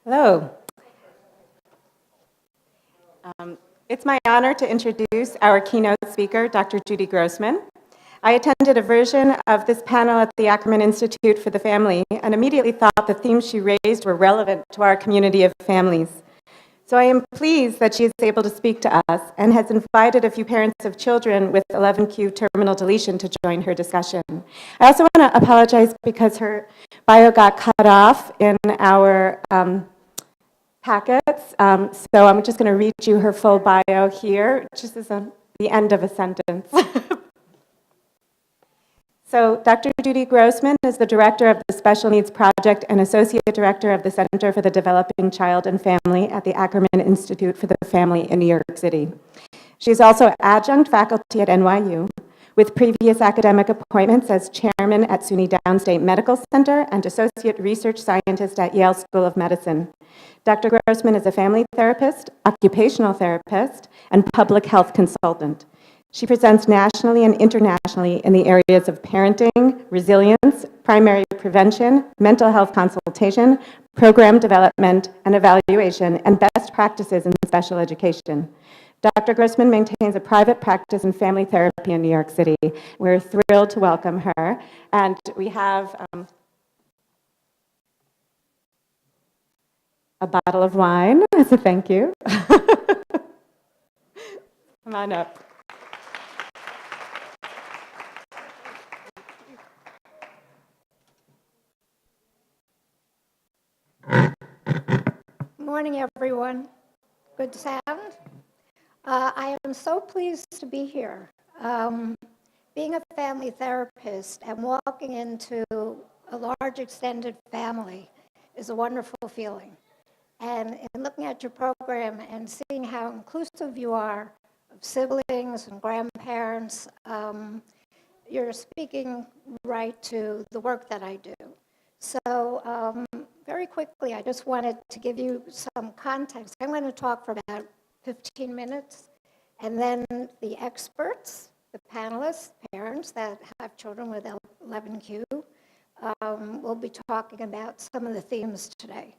Hello. It's my honor to introduce our keynote speaker, Dr. Judy Grossman. I attended a version of this panel at the Ackerman Institute for the Family and immediately thought the themes she raised were relevant to our community of families. So I am pleased that she is able to speak to us and has invited a few parents of children with 11q terminal deletion to join her discussion. I also want to apologize because her bio got cut off in our packets, so I'm just going to read you her full bio here, just as the end of a sentence. So Dr. Judy Grossman is the director of the Special Needs Project and associate director of the Center for the Developing Child and Family at the Ackerman Institute for the Family in New York City. She is also adjunct faculty at NYU, with previous academic appointments as chairman at SUNY Downstate Medical Center and associate research scientist at Yale School of Medicine. Dr. Grossman is a family therapist, occupational therapist, and public health consultant. She presents nationally and internationally in the areas of parenting, resilience, primary prevention, mental health consultation, program development and evaluation, and best practices in special education. Dr. Grossman maintains a private practice in family therapy in New York City. We're thrilled to welcome her, and we have a bottle of wine as a thank you. Come on up. Good morning, everyone. Good sound. I am so pleased to be here. Being a family therapist and walking into a large extended family is a wonderful feeling. And in looking at your program and seeing how inclusive you are of siblings and grandparents, you're speaking right to the work that I do. So very quickly, I just wanted to give you some context. I'm going to talk for about 15 minutes, and then the experts, the panelists, parents that have children with 11q, will be talking about some of the themes today.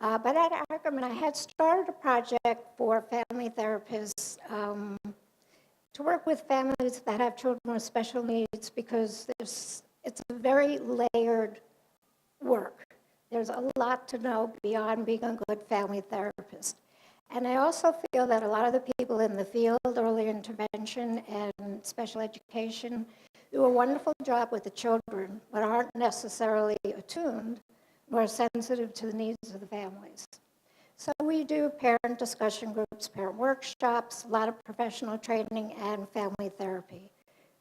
But at Ackerman, I had started a project for family therapists to work with families that have children with special needs because it's a very layered work. There's a lot to know beyond being a good family therapist. And I also feel that a lot of the people in the field, early intervention and special education, do a wonderful job with the children, but aren't necessarily attuned nor sensitive to the needs of the families. So we do parent discussion groups, parent workshops, a lot of professional training, and family therapy.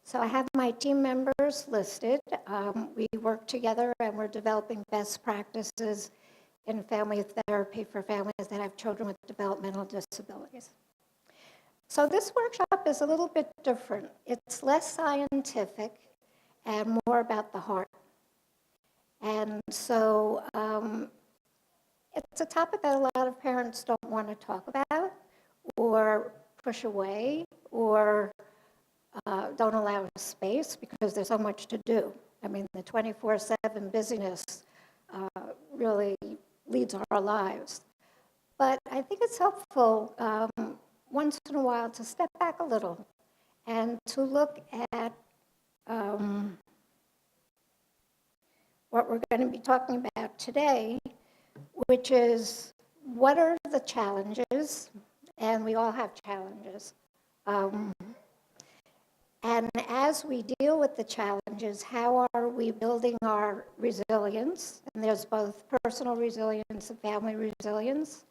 So I have my team members listed. We work together and we're developing best practices in family therapy for families that have children with developmental disabilities. So this workshop is a little bit different. It's less scientific and more about the heart. And so it's a topic that a lot of parents don't want to talk about or push away or don't allow space because there's so much to do. I mean, the 24/7 busyness really leads our lives. But I think it's helpful once in a while to step back a little and to look at what we're going to be talking about today, which is what are the challenges, and we all have challenges. And as we deal with the challenges, how are we building our resilience? And there's both personal resilience and family resilience.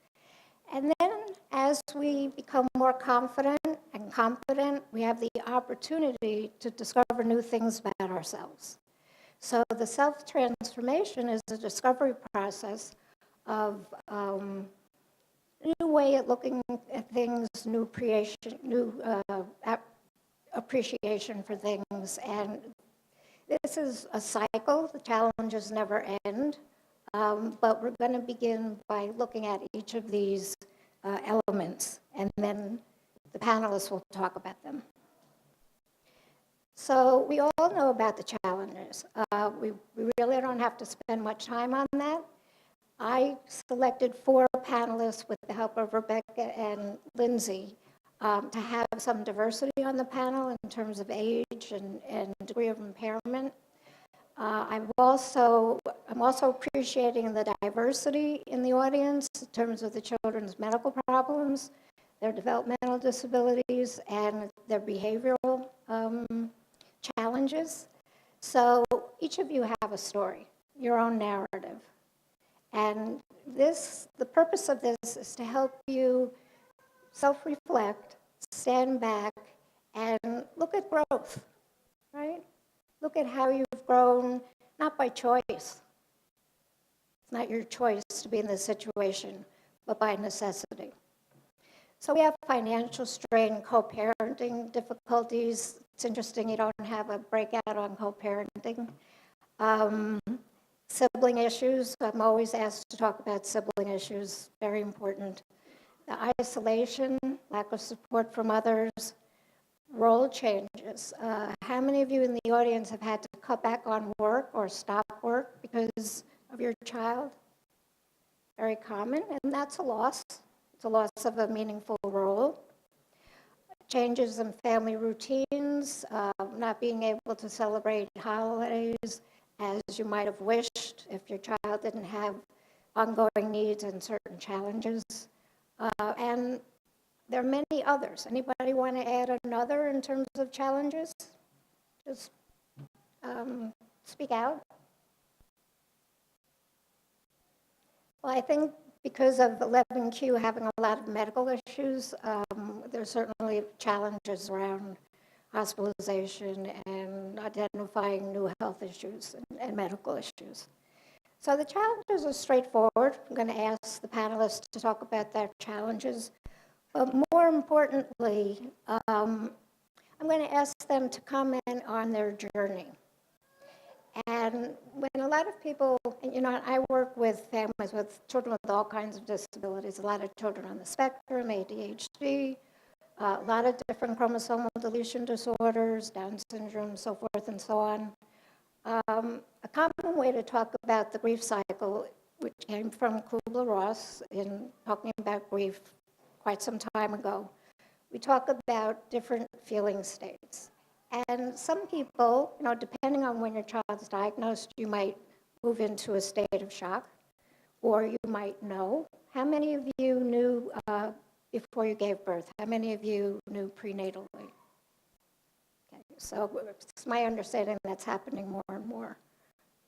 And then as we become more confident and competent, we have the opportunity to discover new things about ourselves. So the self-transformation is a discovery process of new way of looking at things, new creation, new appreciation for things, and this is a cycle. The challenges never end, but we're going to begin by looking at each of these elements, and then the panelists will talk about them. So we all know about the challenges. We really don't have to spend much time on that. I selected 4 panelists with the help of Rebecca and Lindsay to have some diversity on the panel in terms of age and degree of impairment. I'm also appreciating the diversity in the audience in terms of the children's medical problems, their developmental disabilities, and their behavioral challenges. So each of you have a story, your own narrative. And the purpose of this is to help you self-reflect, stand back, and look at growth, right? Look at how you've grown, not by choice. It's not your choice to be in this situation, but by necessity. So we have financial strain, co-parenting difficulties. It's interesting you don't have a breakout on co-parenting. Sibling issues. I'm always asked to talk about sibling issues, very important. The isolation, lack of support from others, role changes. How many of you in the audience have had to cut back on work or stop work because of your child? Very common, and that's a loss. It's a loss of a meaningful role. Changes in family routines, not being able to celebrate holidays as you might have wished if your child didn't have ongoing needs and certain challenges. And there are many others. Anybody want to add another in terms of challenges? Just speak out. Well, I think because of 11Q having a lot of medical issues, there's certainly challenges around hospitalization and identifying new health issues and medical issues. So the challenges are straightforward. I'm going to ask the panelists to talk about their challenges. But more importantly, I'm going to ask them to comment on their journey. And when a lot of people, I work with families with children with all kinds of disabilities, a lot of children on the spectrum, ADHD, a lot of different chromosomal deletion disorders, Down syndrome, so forth and so on. A common way to talk about the grief cycle, which came from Kubler-Ross in talking about grief quite some time ago, we talk about different feeling states. And some people, depending on when your child is diagnosed, you might move into a state of shock, or you might know. How many of you knew before you gave birth? How many of you knew prenatally? Okay, so it's my understanding that's happening more and more.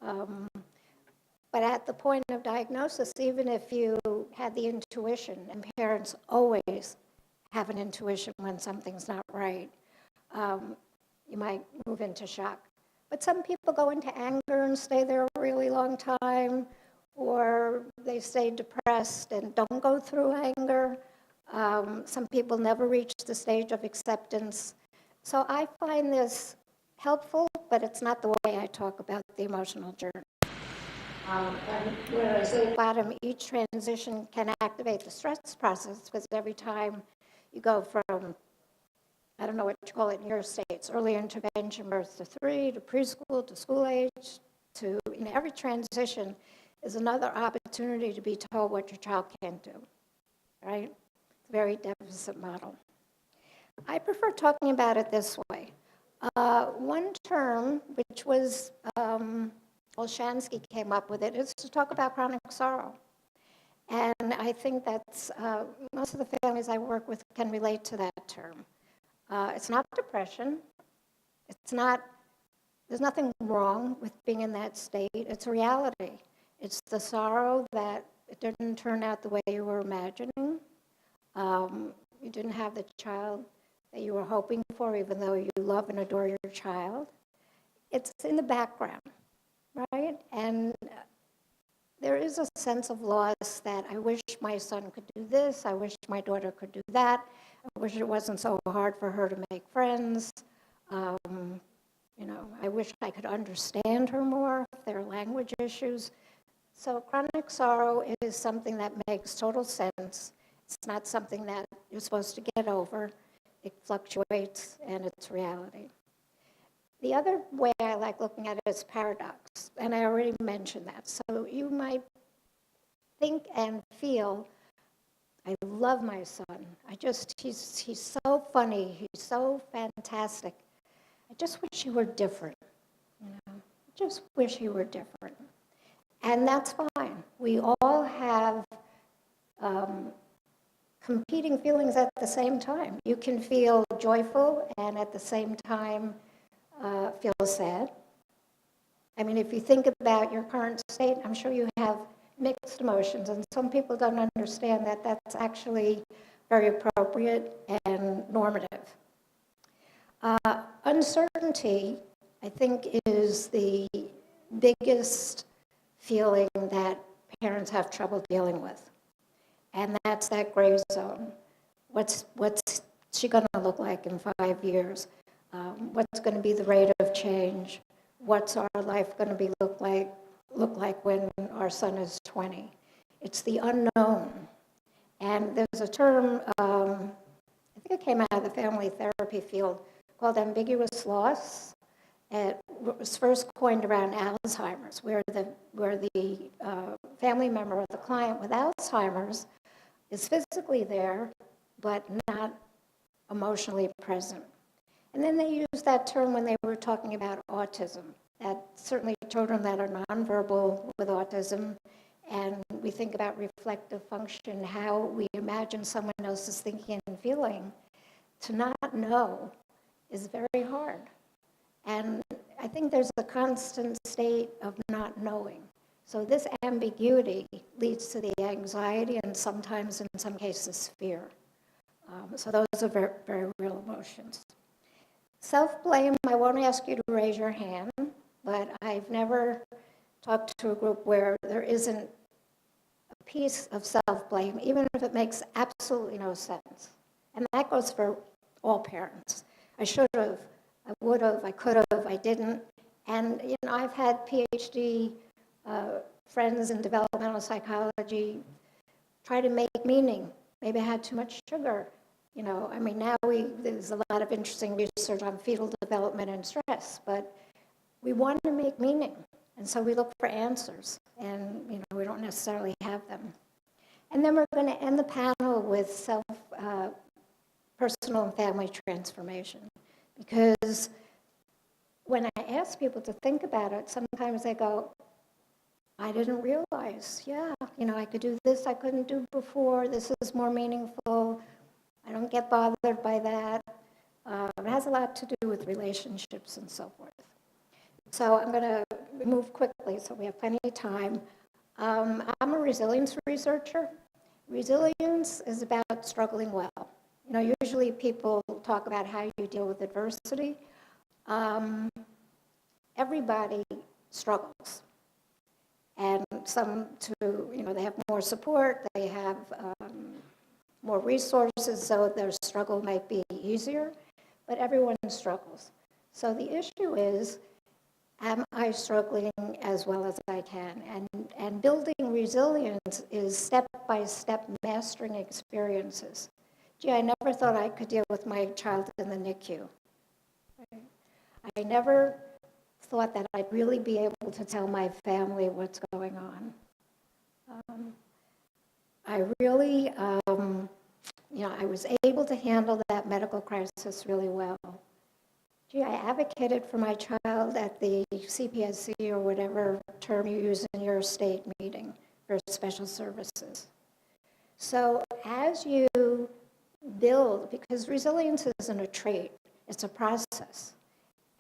But at the point of diagnosis, even if you had the intuition, and parents always have an intuition when something's not right, you might move into shock. But some people go into anger and stay there a really long time, or they stay depressed and don't go through anger. Some people never reach the stage of acceptance. So I find this helpful, but it's not the way I talk about the emotional journey. And where I say at the bottom, each transition can activate the stress process, because every time you go from, I don't know what you call it in your states, early intervention, birth to 3, to preschool, to school age, to every transition is another opportunity to be told what your child can't do, right? It's a very deficit model. I prefer talking about it this way. One term, which was, Olshansky came up with it, is to talk about chronic sorrow. And I think that's, most of the families I work with can relate to that term. It's not depression. There's nothing wrong with being in that state. It's a reality. It's the sorrow that it didn't turn out the way you were imagining. You didn't have the child that you were hoping for, even though you love and adore your child. It's in the background, right? And there is a sense of loss that I wish my son could do this, I wish my daughter could do that, I wish it wasn't so hard for her to make friends. I wish I could understand her more if there are language issues. So chronic sorrow is something that makes total sense. It's not something that you're supposed to get over. It fluctuates, and it's reality. The other way I like looking at it is paradox, and I already mentioned that. So you might think and feel, I love my son. He's so funny. He's so fantastic. I just wish he were different. You know, I just wish he were different. And that's fine. We all have competing feelings at the same time. You can feel joyful and at the same time feel sad. I mean, if you think about your current state, I'm sure you have mixed emotions, and some people don't understand that that's actually very appropriate and normative. Uncertainty, I think, is the biggest feeling that parents have trouble dealing with. And that's that gray zone. What's she going to look like in 5 years? What's going to be the rate of change? What's our life going to be look like when our son is 20? It's the unknown. And there's a term, I think it came out of the family therapy field, called ambiguous loss. It was first coined around Alzheimer's, where the family member or the client with Alzheimer's is physically there, but not emotionally present. And then they used that term when they were talking about autism, that certainly children that are nonverbal with autism, and we think about reflective function, how we imagine someone else's thinking and feeling, to not know is very hard. And I think there's a constant state of not knowing. So this ambiguity leads to the anxiety and sometimes, in some cases, fear. So those are very, very real emotions. Self-blame, I won't ask you to raise your hand, but I've never talked to a group where there isn't a piece of self-blame, even if it makes absolutely no sense. And that goes for all parents. I should have, I would have, I could have, I didn't. And you know, I've had PhD friends in developmental psychology try to make meaning. Maybe I had too much sugar. You know, I mean, now there's a lot of interesting research on fetal development and stress, but we want to make meaning. And so we look for answers, and you know, we don't necessarily have them. And then we're going to end the panel with personal and family transformation, because when I ask people to think about it, sometimes they go, I didn't realize, yeah, you know, I could do this I couldn't do before, this is more meaningful, I don't get bothered by that. It has a lot to do with relationships and so forth. So I'm going to move quickly so we have plenty of time. I'm a resilience researcher. Resilience is about struggling well. You know, usually people talk about how you deal with adversity. Everybody struggles. And some you know, they have more support, they have more resources, so their struggle might be easier, but everyone struggles. So the issue is, am I struggling as well as I can? And building resilience is step-by-step mastering experiences. Gee, I never thought I could deal with my child in the NICU. I never thought that I'd really be able to tell my family what's going on. I really, you know, I was able to handle that medical crisis really well. Gee, I advocated for my child at the CPSC or whatever term you use in your state meeting for special services. So as you build, because resilience isn't a trait, it's a process.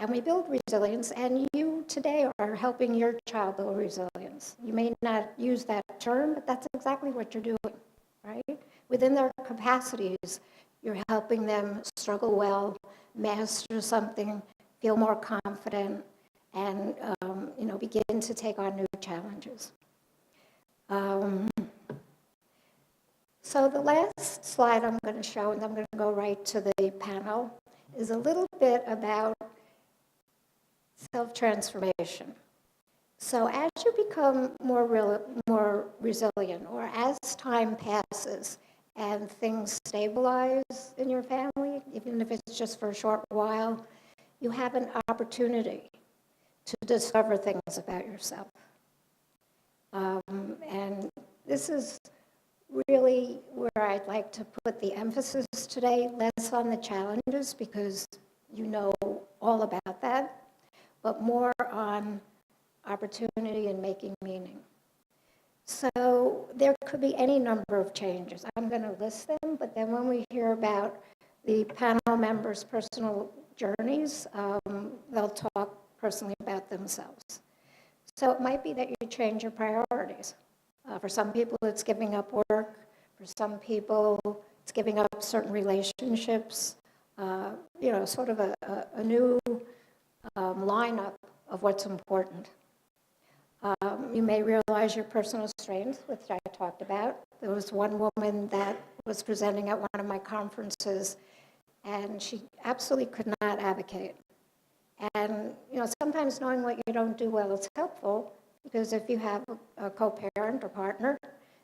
And we build resilience, and you today are helping your child build resilience. You may not use that term, but that's exactly what you're doing, right? Within their capacities, you're helping them struggle well, master something, feel more confident, and you know, begin to take on new challenges. So the last slide I'm going to show, and I'm going to go right to the panel, is a little bit about self-transformation. So as you become more resilient, or as time passes and things stabilize in your family, even if it's just for a short while, you have an opportunity to discover things about yourself. And This is really where I'd like to put the emphasis today, less on the challenges, because you know all about that, but more on opportunity and making meaning. So there could be any number of changes. I'm going to list them, but then when we hear about the panel members' personal journeys, they'll talk personally about themselves. So it might be that you change your priorities. For some people, it's giving up work. For some people, it's giving up certain relationships. Sort of a new lineup of what's important. You may realize your personal strengths, which I talked about. There was one woman that was presenting at one of my conferences, and she absolutely could not advocate. And, sometimes knowing what you don't do well is helpful, because if you have a co-parent or partner,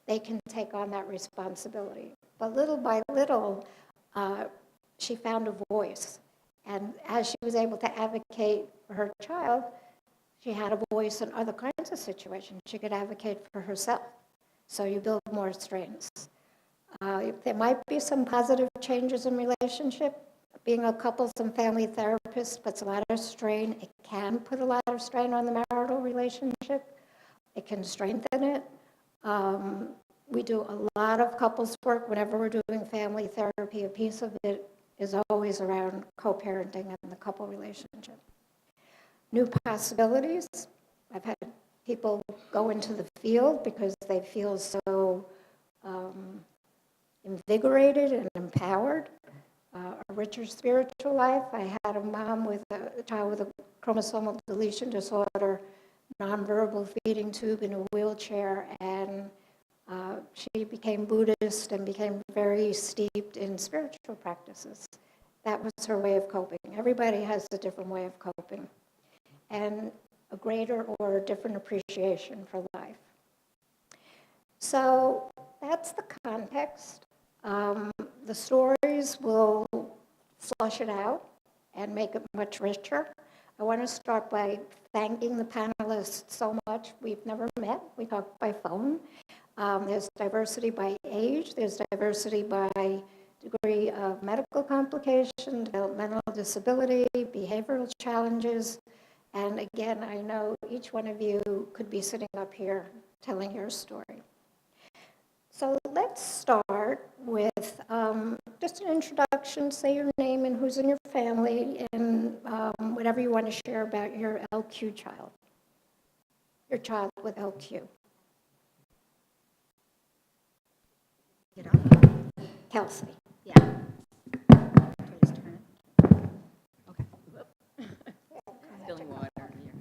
they can take on that responsibility. But little by little, she found a voice. And as she was able to advocate for her child, she had a voice in other kinds of situations. She could advocate for herself. So you build more strengths. There might be some positive changes in relationship. Being a couples and family therapist puts a lot of strain. It can put a lot of strain on the marital relationship. It can strengthen it. We do a lot of couples work. Whenever we're doing family therapy, a piece of it is always around co-parenting and the couple relationship. New possibilities. I've had people go into the field because they feel so invigorated and empowered. A richer spiritual life. I had a mom with a child with a chromosomal deletion disorder, nonverbal feeding tube in a wheelchair, and she became Buddhist and became very steeped in spiritual practices. That was her way of coping. Everybody has a different way of coping, and a greater or a different appreciation for life. So that's the context. The stories will flush it out and make it much richer. I want to start by thanking the panelists so much. We've never met. We talk by phone. There's diversity by age. There's diversity by degree of medical complication, developmental disability, behavioral challenges. And again, I know each one of you could be sitting up here telling your story. So let's start with just an introduction, say your name and who's in your family, and whatever you want to share about your LQ child, your child with LQ. Get on? Kelsey. Yeah. Do I just turn it? Okay. Spilling water here.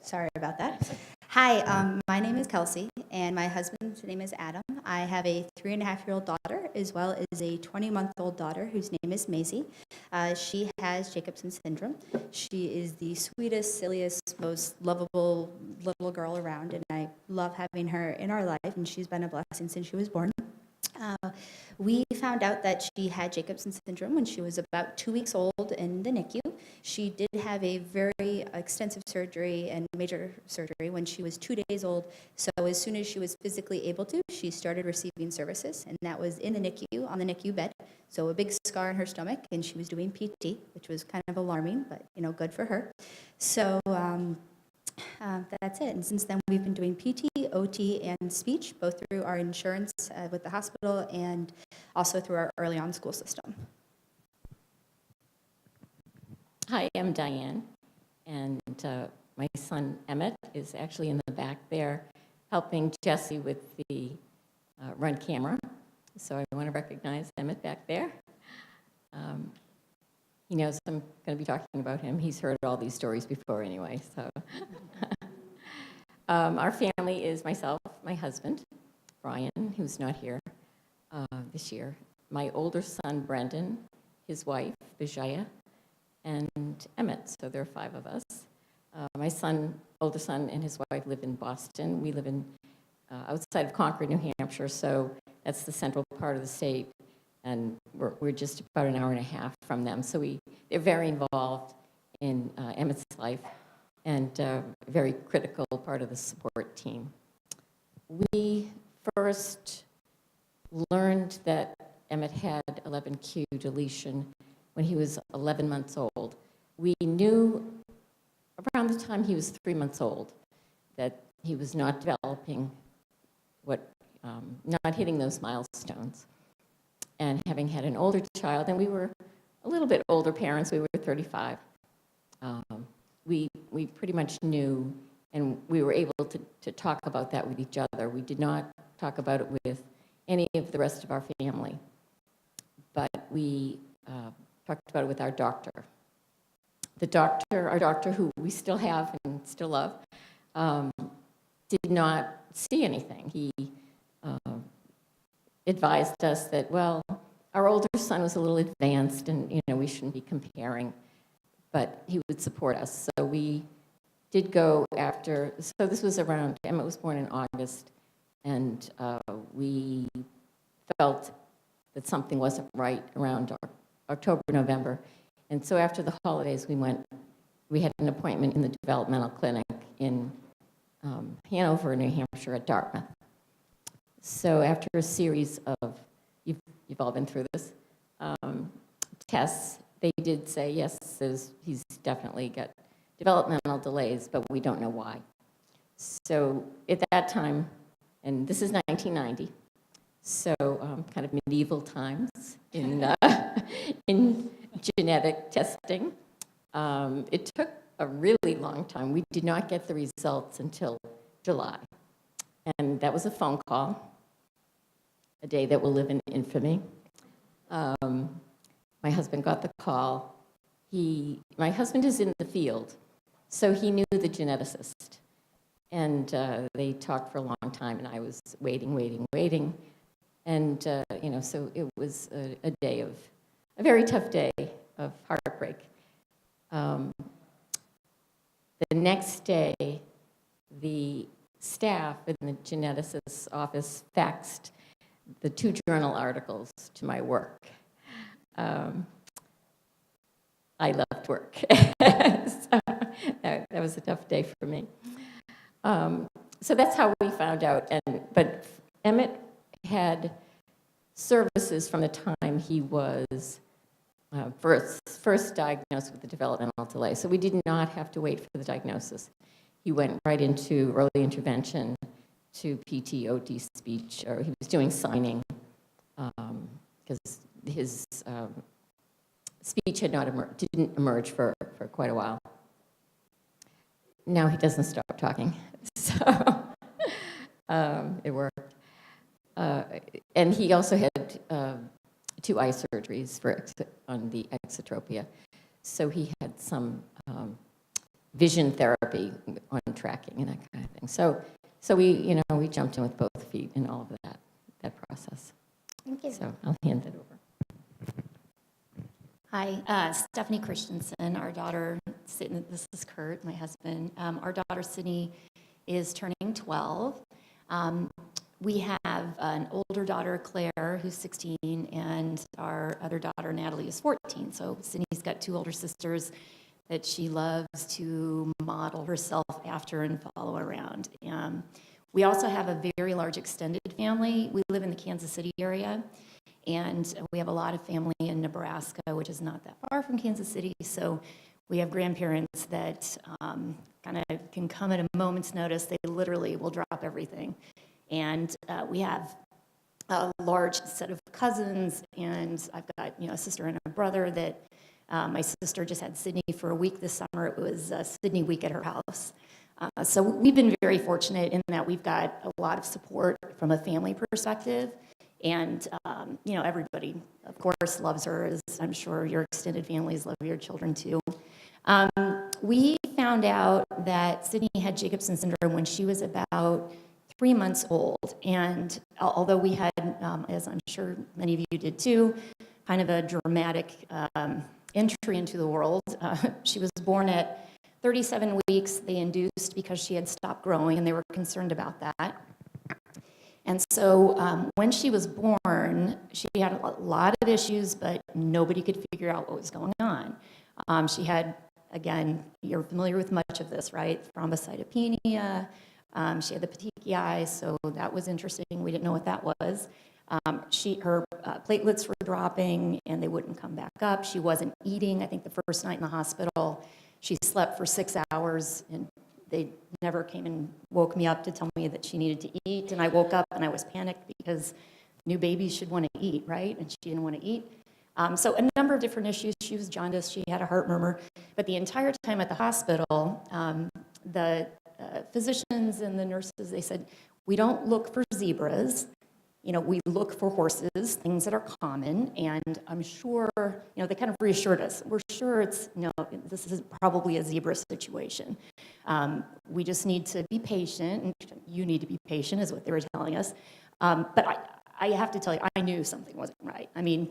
Sorry about that. Hi, my name is Kelsey, and my husband's name is Adam. I have a 3.5-year-old daughter, as well as a 20-month-old daughter whose name is Maisie. She has Jacobson syndrome. She is the sweetest, silliest, most lovable little girl around, and I love having her in our life, and she's been a blessing since she was born. We found out that she had Jacobson syndrome when she was about 2 weeks old in the NICU. She did have a very extensive surgery and major surgery when she was 2 days old. So as soon as she was physically able to, she started receiving services, and that was in the NICU, on the NICU bed. So a big scar in her stomach, and she was doing PT, which was kind of alarming, but good for her. So that's it. And since then, we've been doing PT, OT, and speech, both through our insurance with the hospital and also through our early on school system. Hi, I'm Diane, and my son Emmett is actually in the back there helping Jesse with the run camera. So I want to recognize Emmett back there. He knows I'm going to be talking about him. He's heard all these stories before anyway. So, our family is myself, my husband, Brian, who's not here this year, my older son, Brendan, his wife, Vijaya, and Emmett. So there are 5 of us. My older son and his wife live in Boston. We live in outside of Concord, New Hampshire, so that's the central part of the state, and we're just about an hour and a half from them. So they're very involved in Emmett's life, and a very critical part of the support team. We first learned that Emmett had 11q deletion when he was 11 months old. We knew around the time he was 3 months old that he was not developing not hitting those milestones. And having had an older child, and we were a little bit older parents, we were 35, we pretty much knew, and we were able to talk about that with each other. We did not talk about it with any of the rest of our family, but we talked about it with our doctor. Our doctor, who we still have and still love, did not see anything. He advised us that, well, our older son was a little advanced and, we shouldn't be comparing, but he would support us. So we did go after, so this was around, Emmett was born in August, and we felt that something wasn't right around October, November. And so after the holidays, we had an appointment in the developmental clinic in Hanover, New Hampshire at Dartmouth. So after a series of, you've all been through this, tests, they did say, yes, he's definitely got developmental delays, but we don't know why. So at that time, and this is 1990, so kind of medieval times in genetic testing. It took a really long time. We did not get the results until July. And that was a phone call, a day that will live in infamy. My husband got the call. My husband is in the field, so he knew the geneticist. And they talked for a long time, and I was waiting. And, so it was a very tough day of heartbreak. The next day, the staff in the geneticist's office faxed the 2 journal articles to my work. I left work. So that was a tough day for me. So that's how we found out. But Emmett had services from the time he was first diagnosed with the developmental delay. So we did not have to wait for the diagnosis. He went right into early intervention to PT, OT speech, or he was doing signing because his speech didn't emerge for quite a while. Now he doesn't stop talking, so it worked. And he also had 2 eye surgeries on the exotropia, so he had some vision therapy on tracking and that kind of thing. So we jumped in with both feet in all of that process. Thank you. So I'll hand it over. Hi, Stephanie Christensen. Our daughter, this is Kurt, my husband. Our daughter, Sydney, is turning 12. We have an older daughter, Claire, who's 16, and our other daughter, Natalie, is 14. So Sydney's got 2 older sisters that she loves to model herself after and follow around. We also have a very large extended family. We live in the Kansas City area, and we have a lot of family in Nebraska, which is not that far from Kansas City. So we have grandparents that kind of can come at a moment's notice. They literally will drop everything. And we have a large set of cousins, and I've got a sister and a brother that my sister just had Sydney for a week this summer. It was Sydney week at her house. So we've been very fortunate in that we've got a lot of support from a family perspective. And, everybody, of course, loves her, as I'm sure your extended families love your children too. We found out that Sydney had Jacobson syndrome when she was about 3 months old. And although we had, as I'm sure many of you did too, kind of a dramatic entry into the world, she was born at 37 weeks. They induced because she had stopped growing, and they were concerned about that. And so when she was born, she had a lot of issues, but nobody could figure out what was going on. She had, again, you're familiar with much of this, right? Thrombocytopenia. She had the petechiae, so that was interesting. We didn't know what that was. Her platelets were dropping, and they wouldn't come back up. She wasn't eating. I think the first night in the hospital, she slept for 6 hours, and they never came and woke me up to tell me that she needed to eat. And I woke up, and I was panicked because new babies should want to eat, right? And she didn't want to eat. So a number of different issues. She was jaundiced. She had a heart murmur. But the entire time at the hospital, the physicians and the nurses, they said, we don't look for zebras. We look for horses, things that are common, and I'm sure, they kind of reassured us. We're sure this is probably a zebra situation. We just need to be patient, and you need to be patient is what they were telling us. But I have to tell you, I knew something wasn't right. I mean,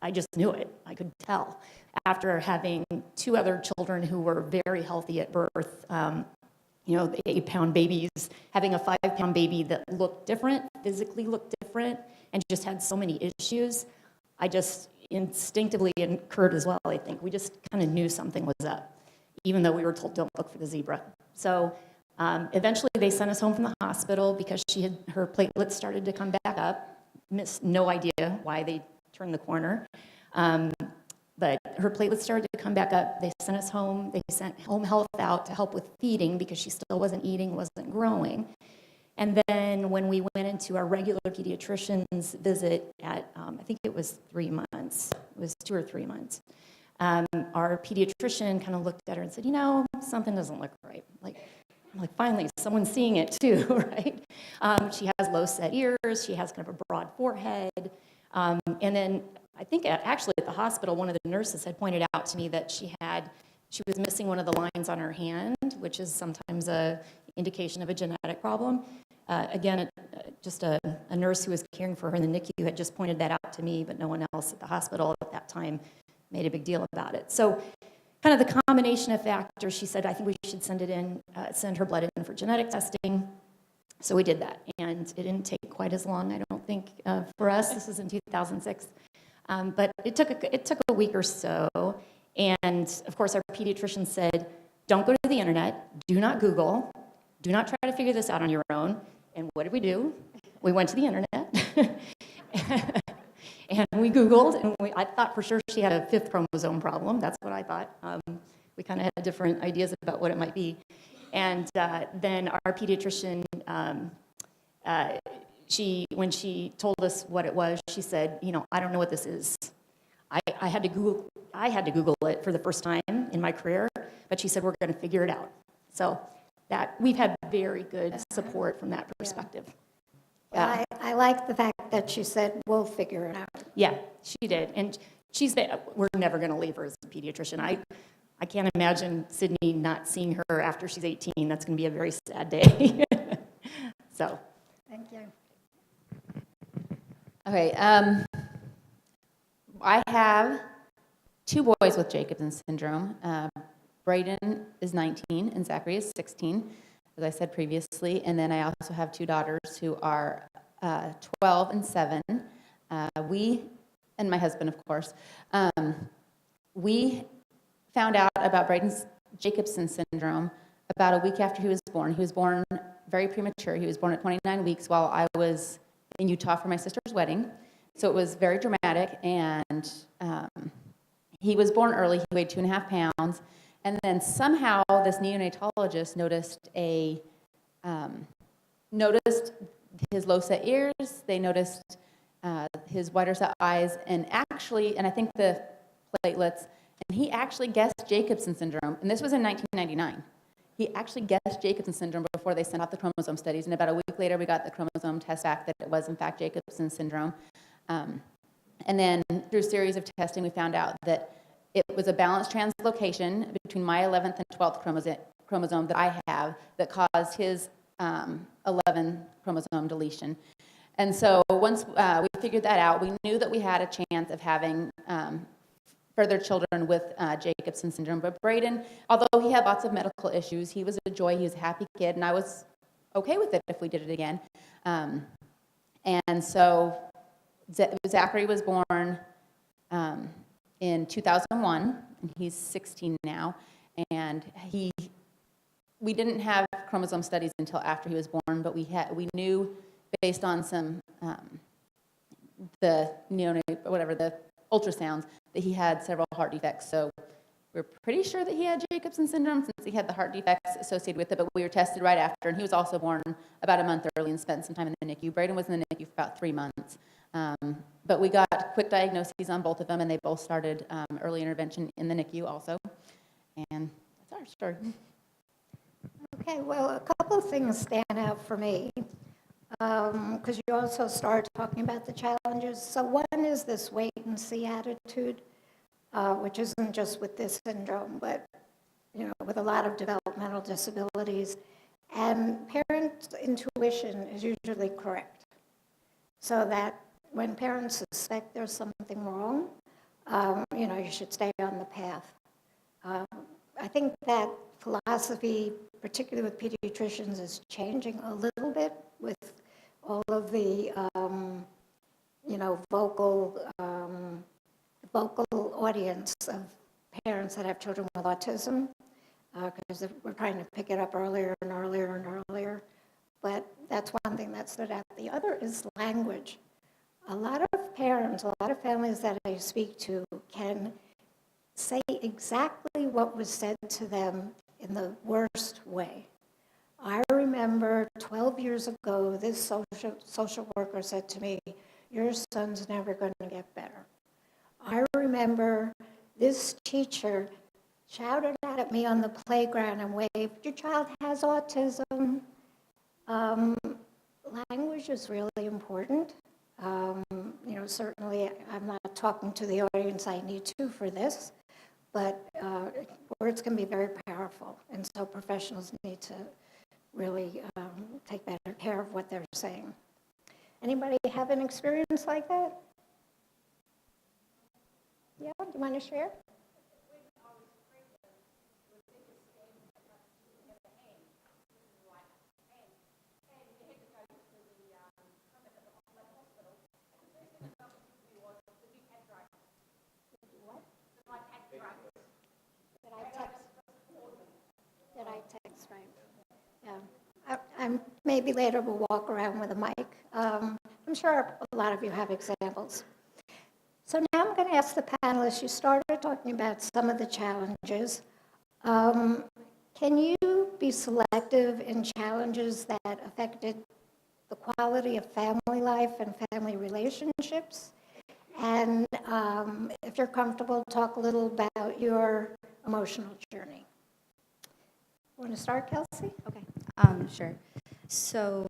I just knew it. I could tell. After having 2 other children who were very healthy at birth, the 8-pound babies, having a 5-pound baby that looked different, physically looked different, and just had so many issues, I just instinctively, and Kurt as well, I think, we just kind of knew something was up, even though we were told don't look for the zebra. So eventually they sent us home from the hospital because her platelets started to come back up. No idea why they turned the corner. But her platelets started to come back up. They sent us home. They sent home health out to help with feeding because she still wasn't eating, wasn't growing. And then when we went into our regular pediatrician's visit at, I think it was 3 months. It was 2 or 3 months. Our pediatrician kind of looked at her and said, something doesn't look right. I'm like, finally, someone's seeing it too, right? She has low set ears. She has kind of a broad forehead. And then I think actually at the hospital, one of the nurses had pointed out to me that she was missing one of the lines on her hand, which is sometimes an indication of a genetic problem. Again, just a nurse who was caring for her in the NICU had just pointed that out to me, but no one else at the hospital at that time made a big deal about it. So kind of the combination of factors, she said, I think we should send her blood in for genetic testing. So we did that, and it didn't take quite as long, I don't think, for us. This was in 2006. But it took a week or so, and of course our pediatrician said, don't go to the internet, do not Google, do not try to figure this out on your own. And what did we do? We went to the internet, and we Googled, and I thought for sure she had a 5th chromosome problem. That's what I thought. We kind of had different ideas about what it might be. And then our pediatrician, when she told us what it was, she said, I don't know what this is. I had to Google it for the first time in my career, but she said, we're going to figure it out. So that we've had very good support from that perspective. Well, I like the fact that she said, we'll figure it out. Yeah, she did. And we're never going to leave her as a pediatrician. I can't imagine Sydney not seeing her after she's 18. That's going to be a very sad day. So. Thank you. Okay, I have 2 boys with Jacobson syndrome. Braden is 19 and Zachary is 16, as I said previously. And then I also have 2 daughters who are 12 and 7. We, and my husband, of course, we found out about Braden's Jacobson syndrome about a week after he was born. He was born very premature. He was born at 29 weeks while I was in Utah for my sister's wedding. So it was very dramatic, and he was born early. He weighed 2.5 pounds. And then somehow this neonatologist noticed his low set ears. They noticed his wider set eyes, and I think the platelets. And he actually guessed Jacobson syndrome, and this was in 1999. He actually guessed Jacobson syndrome before they sent out the chromosome studies, and about a week later we got the chromosome test back that it was in fact Jacobson syndrome. And then through a series of testing we found out that it was a balanced translocation between my 11th and 12th chromosome that I have that caused his 11 chromosome deletion. And so once we figured that out, we knew that we had a chance of having further children with Jacobson syndrome. But Braden, although he had lots of medical issues, he was a joy, he was a happy kid, and I was okay with it if we did it again. And so Zachary was born in 2001, and he's 16 now. and we didn't have chromosome studies until after he was born, but we knew based on some the ultrasounds that he had several heart defects. So we're pretty sure that he had Jacobson syndrome since he had the heart defects associated with it, but we were tested right after, and he was also born about a month early and spent some time in the NICU. Braden was in the NICU for about 3 months. But we got quick diagnoses on both of them, and they both started early intervention in the NICU also. And that's our story. Okay, well, a couple of things stand out for me, because you also started talking about the challenges. So one is this wait-and-see attitude, which isn't just with this syndrome, but with a lot of developmental disabilities. And parents' intuition is usually correct, so that when parents suspect there's something wrong, you should stay on the path. I think that philosophy, particularly with pediatricians, is changing a little bit with all of the, vocal audience of parents that have children with autism, because we're trying to pick it up earlier and earlier and earlier. But that's one thing that stood out. The other is language. A lot of parents, a lot of families that I speak to can say exactly what was said to them in the worst way. I remember 12 years ago, this social worker said to me, "Your son's never going to get better." I remember this teacher shouted out at me on the playground and waved, "Your child has autism." Language is really important. Certainly I'm not talking to the audience I need to for this, but words can be very powerful, and so professionals need to really take better care of what they're saying. Anybody have an experience like that? Yeah, do you want to share? Did I text right? Yeah. I'm maybe later we'll walk around with a mic. I'm sure a lot of you have examples. So now I'm going to ask the panelists, you started talking about some of the challenges. Can you be selective in challenges that affected the quality of family life and family relationships? And if you're comfortable, talk a little about your emotional journey. Want to start, Kelsey? Okay, sure. So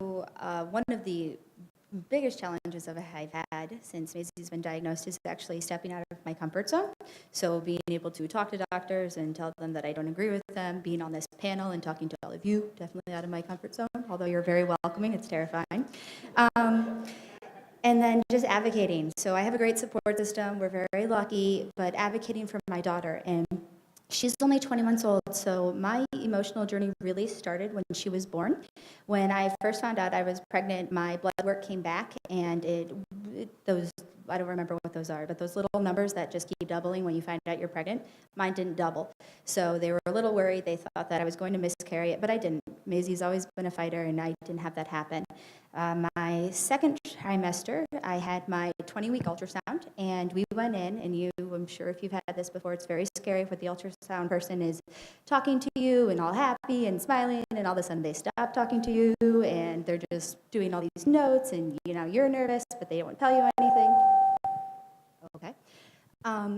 one of the biggest challenges I've had since Maisie's been diagnosed is actually stepping out of my comfort zone. So being able to talk to doctors and tell them that I don't agree with them, being on this panel and talking to all of you, definitely out of my comfort zone, although you're very welcoming, it's terrifying. And then just advocating. So I have a great support system, we're very lucky, but advocating for my daughter. And she's only 20 months old, so my emotional journey really started when she was born. When I first found out I was pregnant, my blood work came back, and those, I don't remember what those are, but those little numbers that just keep doubling when you find out you're pregnant, mine didn't double. So they were a little worried. They thought that I was going to miscarry it, but I didn't. Maisie's always been a fighter, and I didn't have that happen. My second trimester, I had my 20-week ultrasound, and we went in, and I'm sure if you've had this before, it's very scary when the ultrasound person is talking to you and all happy and smiling, and all of a sudden they stop talking to you, and they're just doing all these notes, and you're nervous, but they don't tell you anything. Okay.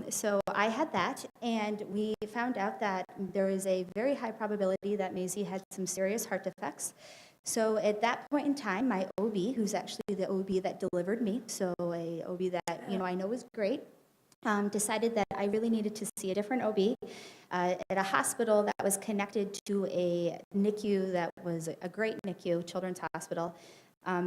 So I had that, and we found out that there is a very high probability that Maisie had some serious heart defects. So at that point in time, my OB, who's actually the OB that delivered me, so a OB that I know is great, decided that I really needed to see a different OB at a hospital that was connected to a NICU that was a great NICU, Children's Hospital.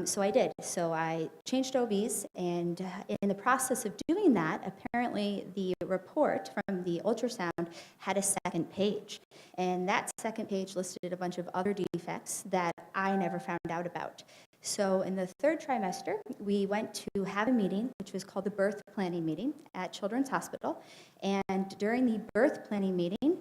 So I did. So I changed OBs, and in the process of doing that, apparently the report from the ultrasound had a second page. And that second page listed a bunch of other defects that I never found out about. So in the third trimester, we went to have a meeting, which was called the birth planning meeting at Children's Hospital. And during the birth planning meeting,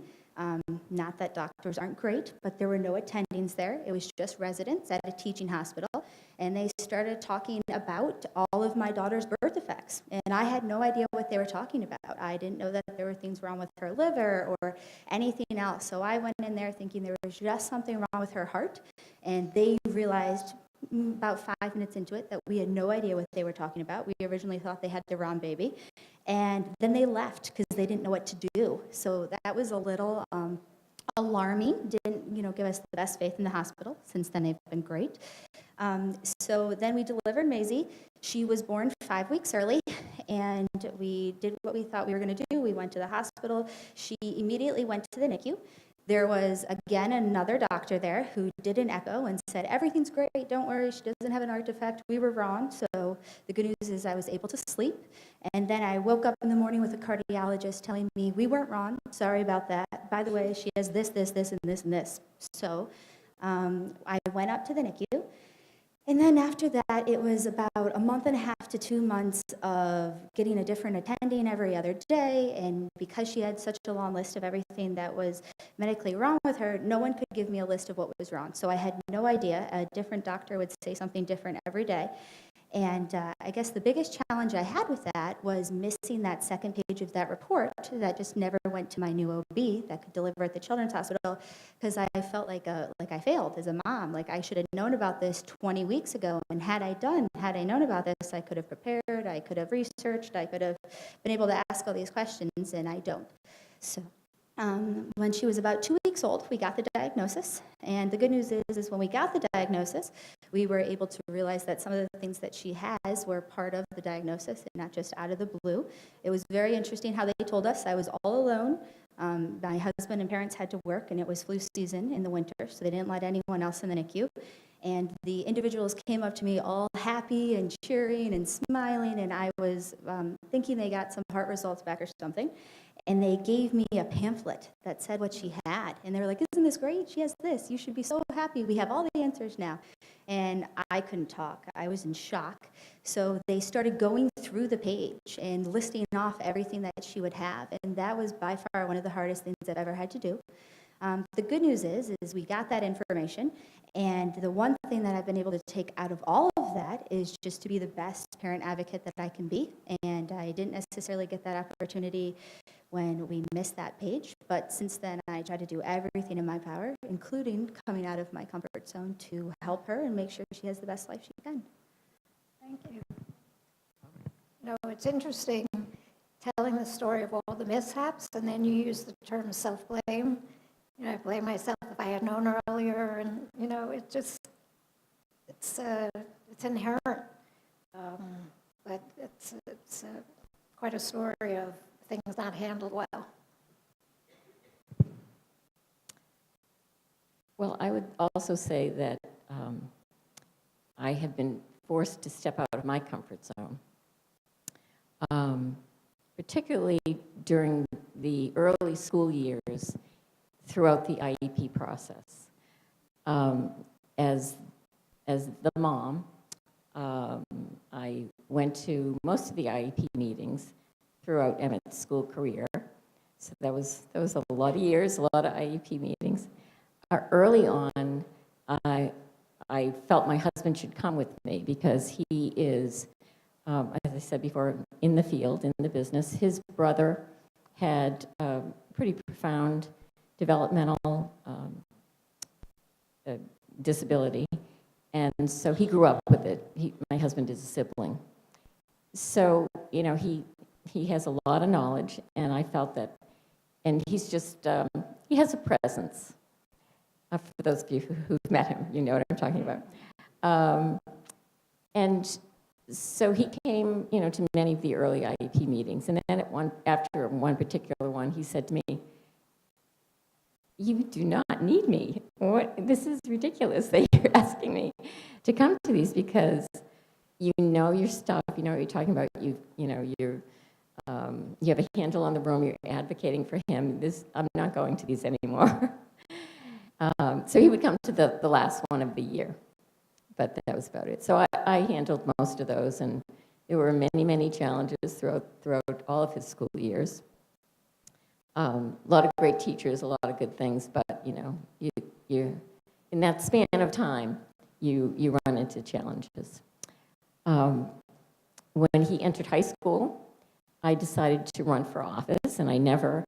Not that doctors aren't great, but there were no attendings there. It was just residents at a teaching hospital. And they started talking about all of my daughter's birth defects. And I had no idea what they were talking about. I didn't know that there were things wrong with her liver or anything else. So I went in there thinking there was just something wrong with her heart. And they realized about 5 minutes into it that we had no idea what they were talking about. We originally thought they had the wrong baby. And then they left because they didn't know what to do. So that was a little alarming. Didn't, give us the best faith in the hospital. Since then, they've been great. So then we delivered Maisie. She was born 5 weeks early, and we did what we thought we were going to do. We went to the hospital. She immediately went to the NICU. There was, again, another doctor there who did an echo and said, everything's great, don't worry, she doesn't have an heart defect. We were wrong, so the good news is I was able to sleep. And then I woke up in the morning with a cardiologist telling me, we weren't wrong, sorry about that. By the way, she has this, this, this, and this, and this. So I went up to the NICU. And then after that, it was about a month and a half to 2 months of getting a different attending every other day. And because she had such a long list of everything that was medically wrong with her, no one could give me a list of what was wrong. So I had no idea. A different doctor would say something different every day. And I guess the biggest challenge I had with that was missing that second page of that report that just never went to my new OB that could deliver at the Children's Hospital, because I felt like I failed as a mom. Like I should have known about this 20 weeks ago, and had I known about this, I could have prepared, I could have researched, I could have been able to ask all these questions, and I don't. So when she was about 2 weeks old, we got the diagnosis. And the good news is when we got the diagnosis, we were able to realize that some of the things that she has were part of the diagnosis and not just out of the blue. It was very interesting how they told us I was all alone. My husband and parents had to work, and it was flu season in the winter, so they didn't let anyone else in the NICU. And the individuals came up to me all happy and cheering and smiling, and I was thinking they got some heart results back or something. And they gave me a pamphlet that said what she had. And they were like, isn't this great? She has this. You should be so happy. We have all the answers now. And I couldn't talk. I was in shock. So they started going through the page and listing off everything that she would have. And that was by far one of the hardest things I've ever had to do. The good news is we got that information. And the one thing that I've been able to take out of all of that is just to be the best parent advocate that I can be. And I didn't necessarily get that opportunity when we missed that page. But since then, I try to do everything in my power, including coming out of my comfort zone, to help her and make sure she has the best life she can. Thank you. It's interesting telling the story of all the mishaps, and then you use the term self-blame. I blame myself if I had known earlier, and, it's inherent. But it's quite a story of things not handled well. Well, I would also say that I have been forced to step out of my comfort zone, particularly during the early school years throughout the IEP process. As the mom, I went to most of the IEP meetings throughout Emmett's school career. So that was a lot of years, a lot of IEP meetings. Early on, I felt my husband should come with me because he is, as I said before, in the field, in the business. His brother had pretty profound developmental disability, and so he grew up with it. My husband is a sibling. So, he has a lot of knowledge, and I felt that, and he's just, he has a presence. For those of you who've met him, you know what I'm talking about. And so he came, to many of the early IEP meetings, and then after one particular one, he said to me, "You do not need me. This is ridiculous that you're asking me to come to these because you know your stuff, you know what you're talking about. You have a handle on the room. You're advocating for him. I'm not going to these anymore." So he would come to the last one of the year, but that was about it. So I handled most of those, and there were many, many challenges throughout all of his school years. A lot of great teachers, a lot of good things, but you're in that span of time, you run into challenges. When he entered high school, I decided to run for office, and I never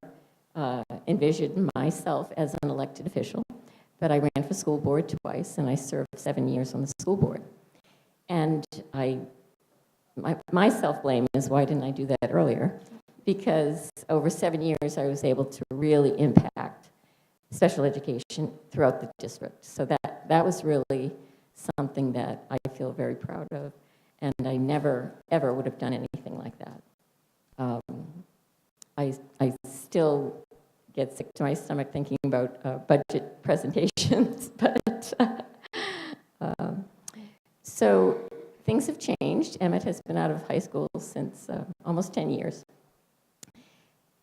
envisioned myself as an elected official, but I ran for school board twice, and I served 7 years on the school board. And my self-blame is, why didn't I do that earlier? Because over 7 years, I was able to really impact special education throughout the district. So that was really something that I feel very proud of, and I never, ever would have done anything like that. I still get sick to my stomach thinking about budget presentations, but so things have changed. Emmett has been out of high school since almost 10 years.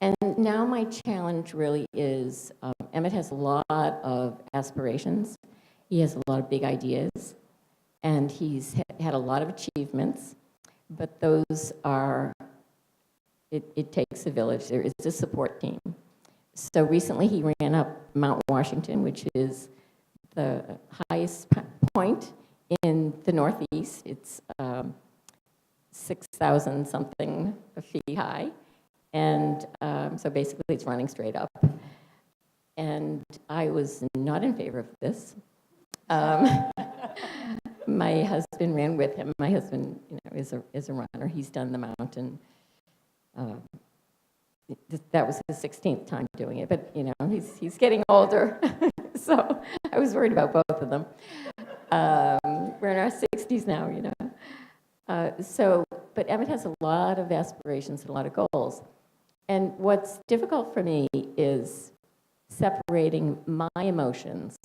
And now my challenge really is, Emmett has a lot of aspirations. He has a lot of big ideas, and he's had a lot of achievements, but those are, it takes a village. There is a support team. So recently he ran up Mount Washington, which is the highest point in the Northeast. It's 6,000 something feet high. And so basically it's running straight up. And I was not in favor of this. My husband ran with him. My husband, is a runner. He's done the mountain. That was his 16th time doing it, but he's getting older, so I was worried about both of them. We're in our 60s now, but Emmett has a lot of aspirations and a lot of goals. And what's difficult for me is separating my emotions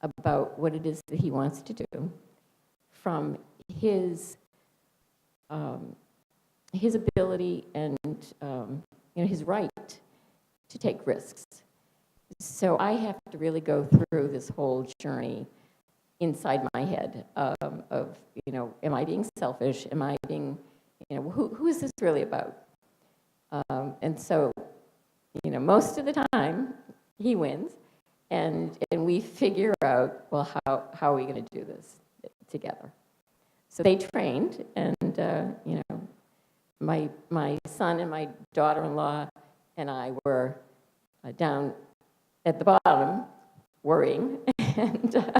about what it is that he wants to do from his ability and his right to take risks. So I have to really go through this whole journey inside my head of am I being selfish? Am I being, who is this really about? And so, most of the time he wins, and we figure out, well, how are we going to do this together? So they trained, and my son and my daughter-in-law and I were down at the bottom worrying, and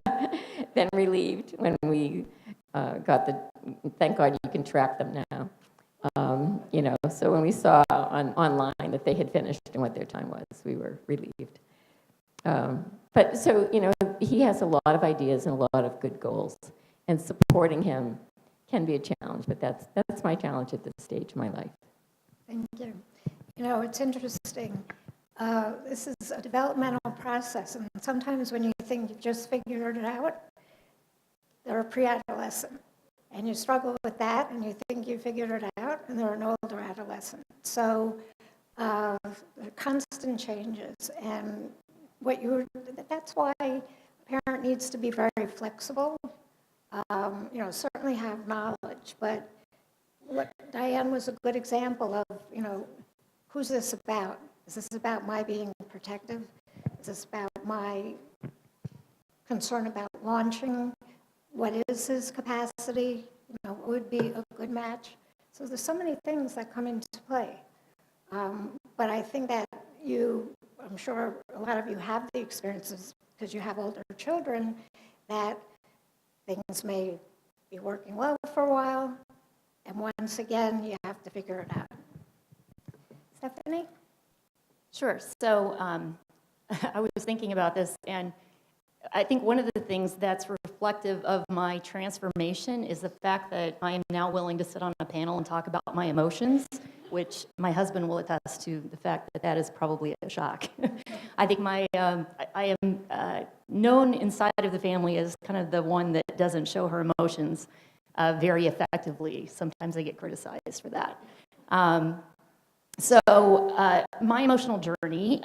then relieved when we thank God you can track them now. So when we saw online that they had finished and what their time was, we were relieved. But so, he has a lot of ideas and a lot of good goals, and supporting him can be a challenge, but that's my challenge at this stage of my life. Thank you. It's interesting. This is a developmental process, and sometimes when you think you've just figured it out, they're a pre-adolescent, and you struggle with that, and you think you figured it out, and they're an older adolescent. So constant changes, and that's why a parent needs to be very flexible. Certainly have knowledge, but what Diane was a good example of, who's this about? Is this about my being protective? Is this about my concern about launching? What is his capacity? What would be a good match? So there's so many things that come into play. But I think that I'm sure a lot of you have the experiences because you have older children, that things may be working well for a while, and once again, you have to figure it out. Stephanie? Sure. So I was thinking about this, and I think one of the things that's reflective of my transformation is the fact that I am now willing to sit on a panel and talk about my emotions, which my husband will attest to the fact that is probably a shock. I think I am known inside of the family as kind of the one that doesn't show her emotions very effectively. Sometimes I get criticized for that. So my emotional journey,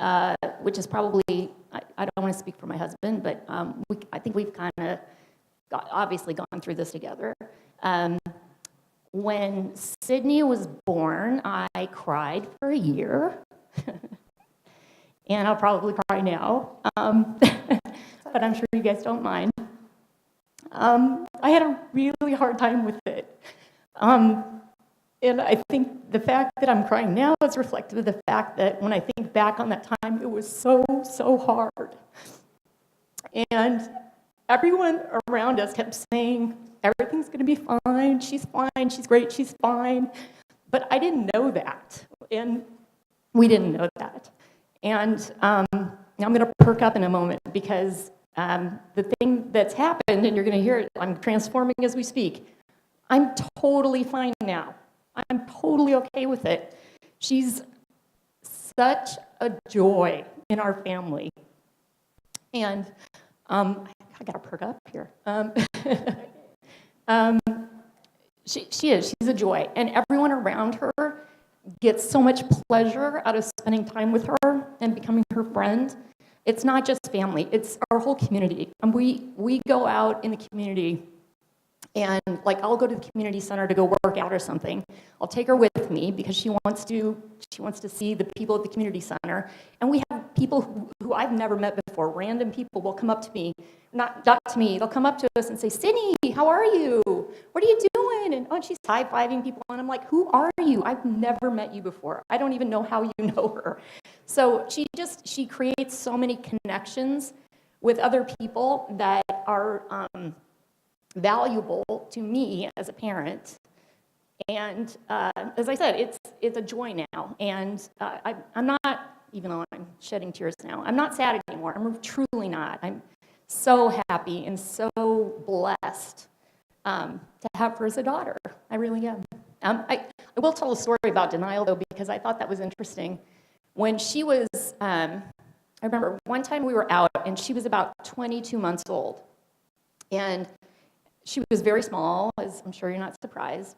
which is probably, I don't want to speak for my husband, but I think we've kind of obviously gone through this together. When Sydney was born, I cried for a year. and I'll probably cry now, but I'm sure you guys don't mind. I had a really hard time with it. And I think the fact that I'm crying now is reflective of the fact that when I think back on that time, it was so, so hard. And everyone around us kept saying, everything's going to be fine, she's great, she's fine. But I didn't know that, and we didn't know that. And I'm going to perk up in a moment because the thing that's happened, and you're going to hear it, I'm transforming as we speak. I'm totally fine now. I'm totally okay with it. She's such a joy in our family. And I got to perk up here. She is. She's a joy. And everyone around her gets so much pleasure out of spending time with her and becoming her friend. It's not just family. It's our whole community. And we go out in the community, and like I'll go to the community center to go work out or something. I'll take her with me because she wants to see the people at the community center. And we have people who I've never met before. Random people will come up to me, not to me. They'll come up to us and say, "Sydney, how are you? What are you doing?" And she's high-fiving people, and I'm like, "Who are you? I've never met you before. I don't even know how you know her." So she creates so many connections with other people that are valuable to me as a parent. And as I said, it's a joy now. And I'm not, even though I'm shedding tears now, I'm not sad anymore. I'm truly not. I'm so happy and so blessed to have her as a daughter. I really am. I will tell a story about denial, though, because I thought that was interesting. When she was, I remember one time we were out, and she was about 22 months old. And she was very small, as I'm sure you're not surprised.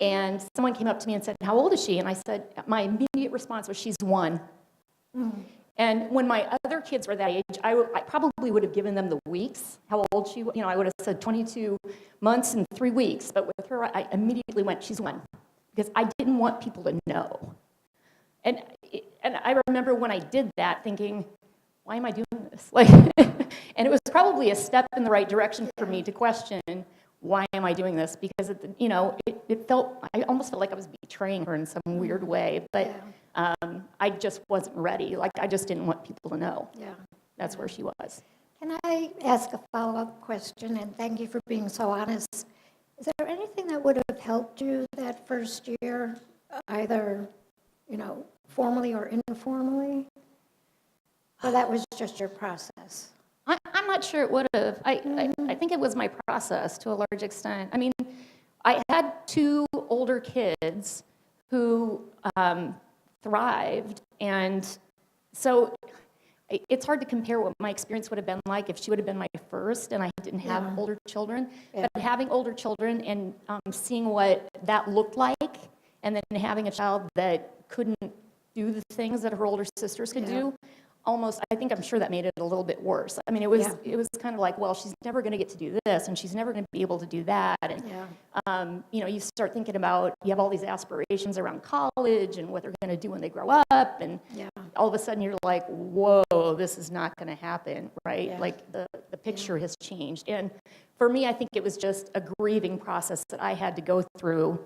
And someone came up to me and said, "How old is she?" And I said, my immediate response was, "She's 1." And when my other kids were that age, I probably would have given them the weeks, how old she was. You know, I would have said 22 months and 3 weeks. But with her, I immediately went, "She's 1," because I didn't want people to know. And I remember when I did that thinking, why am I doing this? And it was probably a step in the right direction for me to question, why am I doing this? Because I almost felt like I was betraying her in some weird way, but I just wasn't ready. I just didn't want people to know. Yeah. That's where she was. Can I ask a follow-up question? And thank you for being so honest. Is there anything that would have helped you that first year, either, formally or informally? Or that was just your process? I'm not sure it would have. I think it was my process to a large extent. I mean, I had 2 older kids who thrived, and so it's hard to compare what my experience would have been like if she would have been my first and I didn't have older children. Yeah. But having older children and seeing what that looked like, and then having a child that couldn't do the things that her older sisters could do, I'm sure that made it a little bit worse. I mean, it was kind of like, well, she's never going to get to do this, and she's never going to be able to do that. And, you start thinking about, you have all these aspirations around college and what they're going to do when they grow up, and all of a sudden you're like, whoa, this is not going to happen, right? Yeah. Like the picture has changed. And for me, I think it was just a grieving process that I had to go through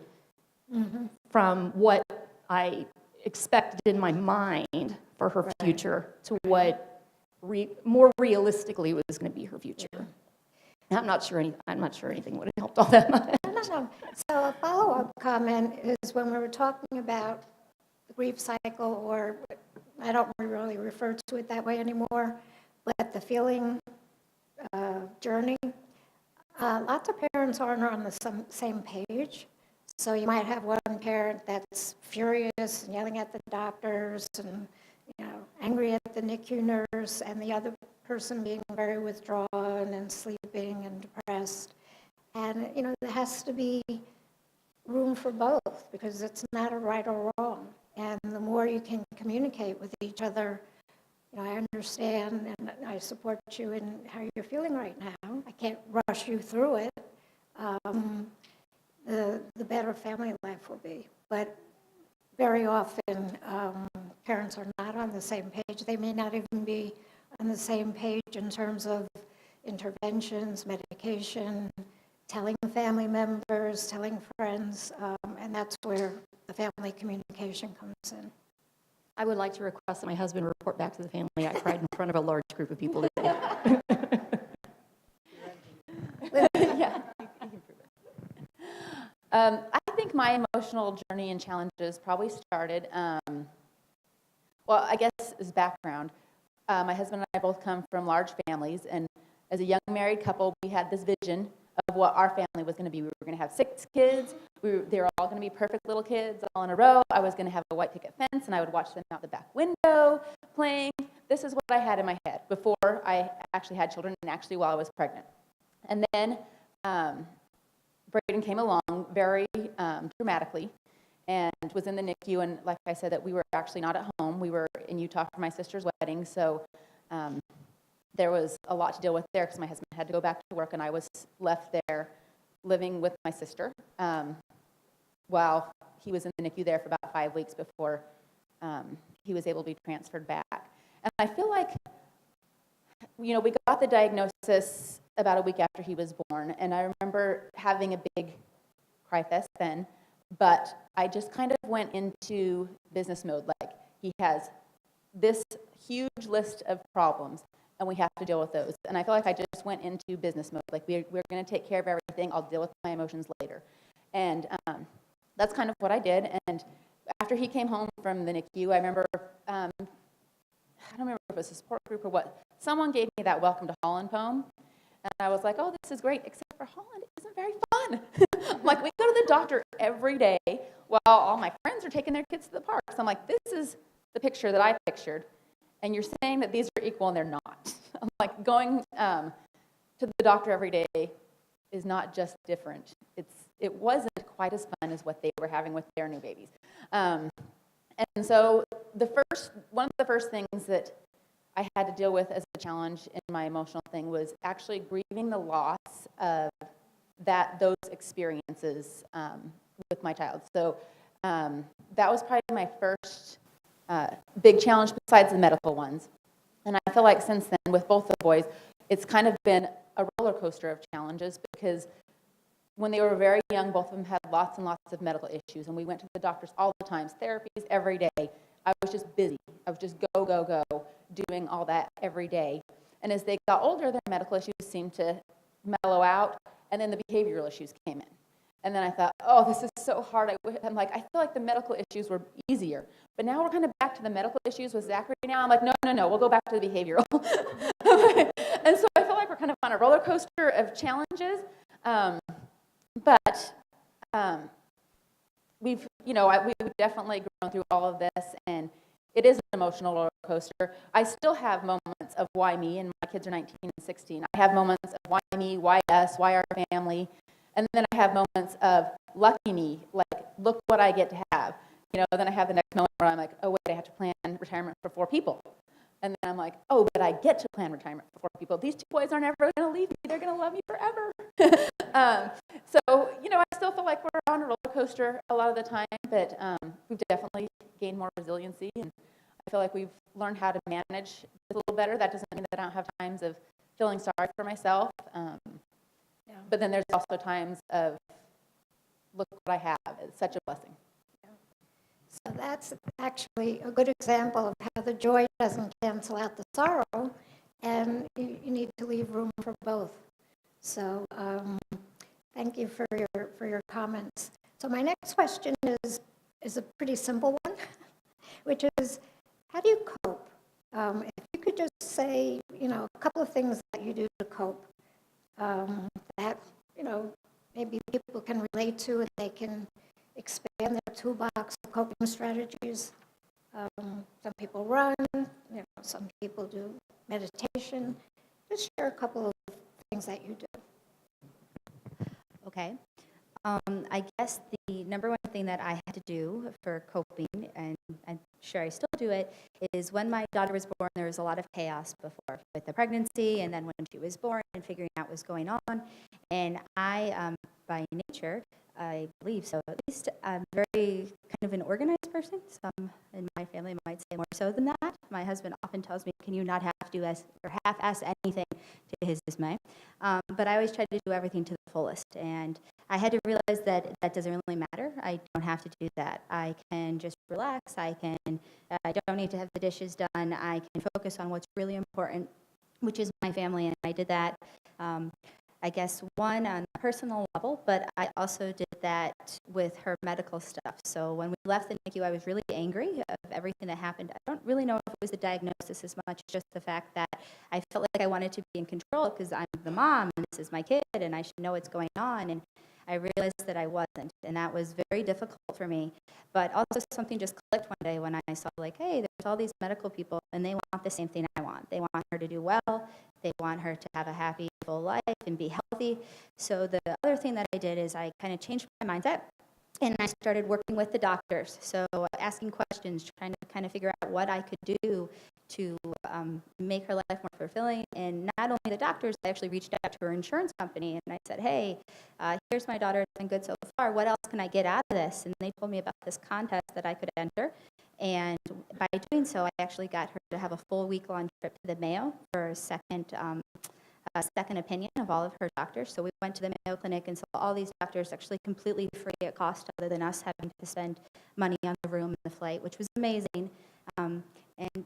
from what I expected in my mind for her future to what more realistically was going to be her future. And I'm not sure anything would have helped all that much. No. So a follow-up comment is when we were talking about the grief cycle, or I don't really refer to it that way anymore, but the feeling journey, lots of parents aren't on the same page. So you might have one parent that's furious and yelling at the doctors and angry at the NICU nurse, and the other person being very withdrawn and sleeping and depressed. And, there has to be room for both, because it's not a right or wrong. And the more you can communicate with each other, I understand and I support you in how you're feeling right now. I can't rush you through it. The better family life will be. But very often, parents parents are not on the same page. They may not even be on the same page in terms of interventions, medication, telling family members, telling friends, and that's where the family communication comes in. I would like to request that my husband report back to the family I cried in front of a large group of people today. Yeah. I think my emotional journey and challenges probably started, well, I guess as background, my husband and I both come from large families, and as a young married couple, we had this vision of what our family was going to be. We were going to have 6 kids. They were all going to be perfect little kids all in a row. I was going to have a white picket fence, and I would watch them out the back window playing. This is what I had in my head before I actually had children, and actually while I was pregnant. And then Braden came along very dramatically and was in the NICU, and like I said, that we were actually not at home. We were in Utah for my sister's wedding, so there was a lot to deal with there because my husband had to go back to work, and I was left there living with my sister while he was in the NICU there for about 5 weeks before he was able to be transferred back. And I feel like, you know, we got the diagnosis about a week after he was born, and I remember having a big cry fest then, but I just kind of went into business mode. Like, he has this huge list of problems, and we have to deal with those. And I feel like I just went into business mode. Like, we're going to take care of everything. I'll deal with my emotions later. And that's kind of what I did. And after he came home from the NICU, I remember, I don't remember if it was a support group or what, someone gave me that Welcome to Holland poem. And I was like, oh, this is great, except for Holland isn't very fun. Like, we go to the doctor every day while all my friends are taking their kids to the park. So I'm like, this is the picture that I pictured. And you're saying that these are equal, and they're not. I'm like, going to the doctor every day is not just different. It wasn't quite as fun as what they were having with their new babies. And so one of the first things that I had to deal with as a challenge in my emotional thing was actually grieving the loss of those experiences with my child. So that was probably my first big challenge besides the medical ones. And I feel like since then, with both the boys, it's kind of been a roller coaster of challenges, because when they were very young, both of them had lots and lots of medical issues, and we went to the doctors all the time, therapies every day. I was just busy. I was just go, doing all that every day. And as they got older, their medical issues seemed to mellow out, and then the behavioral issues came in. And then I thought, oh, this is so hard. I'm like, I feel like the medical issues were easier. But now we're kind of back to the medical issues with Zachary now. I'm like, no, we'll go back to the behavioral. And so I feel like we're kind of on a roller coaster of challenges. But we've definitely grown through all of this, and it is an emotional roller coaster. I still have moments of why me, and my kids are 19 and 16. I have moments of why me, why us, why our family. And then I have moments of lucky me, like, look what I get to have. You know, then I have the next moment where I'm like, oh, wait, I have to plan retirement for 4 people. And then I'm like, oh, but I get to plan retirement for 4 people. These 2 boys are never going to leave me. They're going to love me forever. So, you know, I still feel like we're on a roller coaster a lot of the time, but we've definitely gained more resiliency, and I feel like we've learned how to manage it a little better. That doesn't mean that I don't have times of feeling sorry for myself, but then there's also times of, look what I have. It's such a blessing. So that's actually a good example of how the joy doesn't cancel out the sorrow, and you need to leave room for both. So thank you for your comments. So my next question is a pretty simple one, which is, how do you cope? If you could just say, you know, a couple of things that you do to cope that, you know, maybe people can relate to, and they can expand their toolbox of coping strategies. Some people run, you know, some people do meditation. Just share a couple of things that you do. Okay. I guess the number one thing that I had to do for coping, and I'm sure I still do it, is when my daughter was born, there was a lot of chaos before with the pregnancy, and then when she was born and figuring out what was going on. And I, by nature, I believe so. At least I'm very kind of an organized person. Some in my family might say more so than that. My husband often tells me, can you not half-ass anything, to his dismay. But I always try to do everything to the fullest. And I had to realize that that doesn't really matter. I don't have to do that. I can just relax. I don't need to have the dishes done. I can focus on what's really important, which is my family. And I did that, I guess, one, on a personal level, but I also did that with her medical stuff. So when we left the NICU, I was really angry of everything that happened. I don't really know if it was the diagnosis as much, just the fact that I felt like I wanted to be in control because I'm the mom, and this is my kid, and I should know what's going on. And I realized that I wasn't, and that was very difficult for me. But also something just clicked one day when I saw, like, hey, there's all these medical people, and they want the same thing I want. They want her to do well. They want her to have a happy, full life and be healthy. So the other thing that I did is I kind of changed my mindset, and I started working with the doctors. So asking questions, trying to kind of figure out what I could do to make her life more fulfilling. And not only the doctors, I actually reached out to her insurance company, and I said, hey, here's my daughter, it's been good so far. What else can I get out of this? And they told me about this contest that I could enter. And by doing so, I actually got her to have a full week-long trip to the Mayo for a second opinion of all of her doctors. So we went to the Mayo Clinic and saw all these doctors actually completely free at cost, other than us having to spend money on the room and the flight, which was amazing, and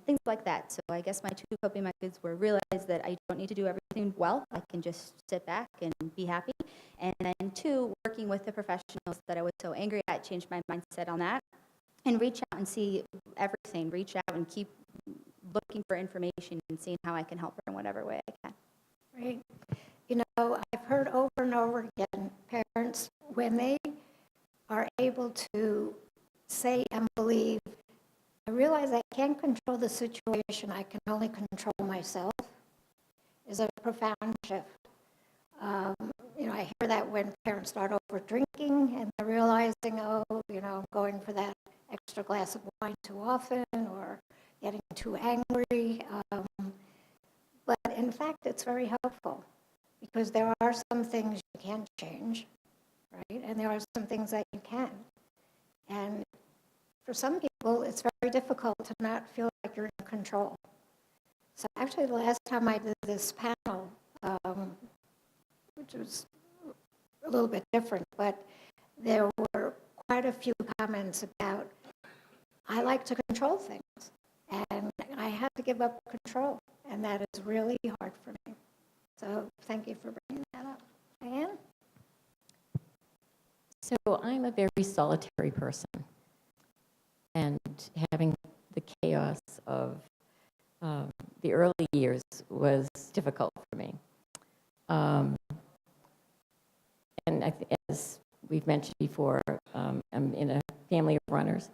things like that. So I guess my two coping methods were realize that I don't need to do everything well. I can just sit back and be happy. And then two, working with the professionals that I was so angry at, changed my mindset on that. And reach out and see everything. Reach out and keep looking for information and seeing how I can help her in whatever way I can. Right. You know, I've heard over and over again, parents, when they are able to say and believe, I realize I can't control the situation, I can only control myself, is a profound shift. You know, I hear that when parents start over drinking and they're realizing, oh, you know, going for that extra glass of wine too often or getting too angry. But in fact, it's very helpful because there are some things you can't change, right? And there are some things that you can. And for some people, it's very difficult to not feel like you're in control. So actually, the last time I did this panel, which was a little bit different, but there were quite a few comments about, I like to control things, and I had to give up control, and that is really hard for me. So thank you for bringing that up. Diane? So I'm a very solitary person, and having the chaos of the early years was difficult for me. And as we've mentioned before, I'm in a family of runners.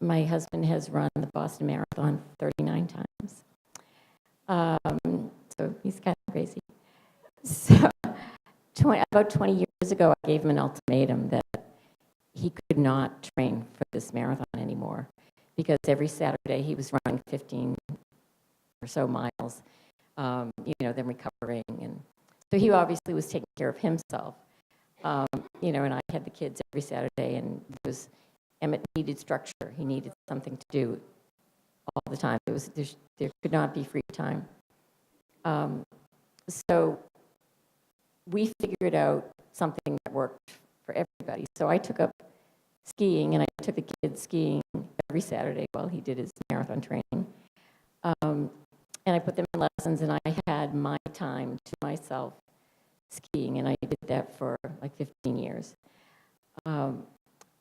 My husband has run the Boston Marathon 39 times. So he's kind of crazy. So about 20 years ago, I gave him an ultimatum that he could not train for this marathon anymore because every Saturday he was running 15 or so miles, then recovering. And so he obviously was taking care of himself. And I had the kids every Saturday, and Emmett needed structure. He needed something to do all the time. There could not be free time. So we figured out something that worked for everybody. So I took up skiing, and I took the kids skiing every Saturday while he did his marathon training. And I put them in lessons, and I had my time to myself skiing, and I did that for like 15 years.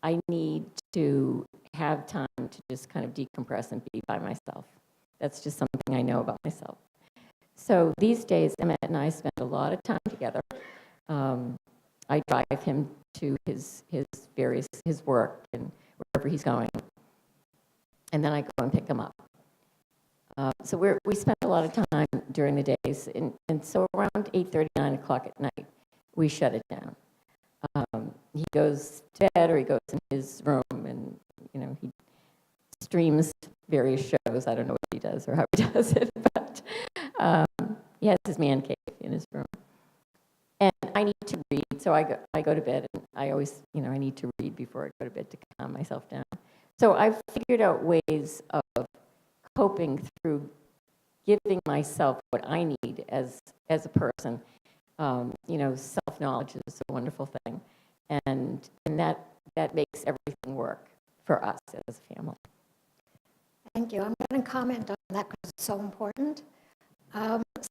I need to have time to just kind of decompress and be by myself. That's just something I know about myself. So these days, Emmett and I spend a lot of time together. I drive him to his work and wherever he's going, and then I go and pick him up. So we spend a lot of time during the days, and so around 8:30, 9 o'clock at night, we shut it down. He goes to bed or he goes in his room, and he streams various shows. I don't know what he does or how he does it, but he has his man cave in his room. And I need to read read, so I go to bed, and I always, I need to read before I go to bed to calm myself down. So I've figured out ways of coping through giving myself what I need as a person. Self-knowledge is a wonderful thing, and that makes everything work for us as a family. Thank you. I'm going to comment on that because it's so important.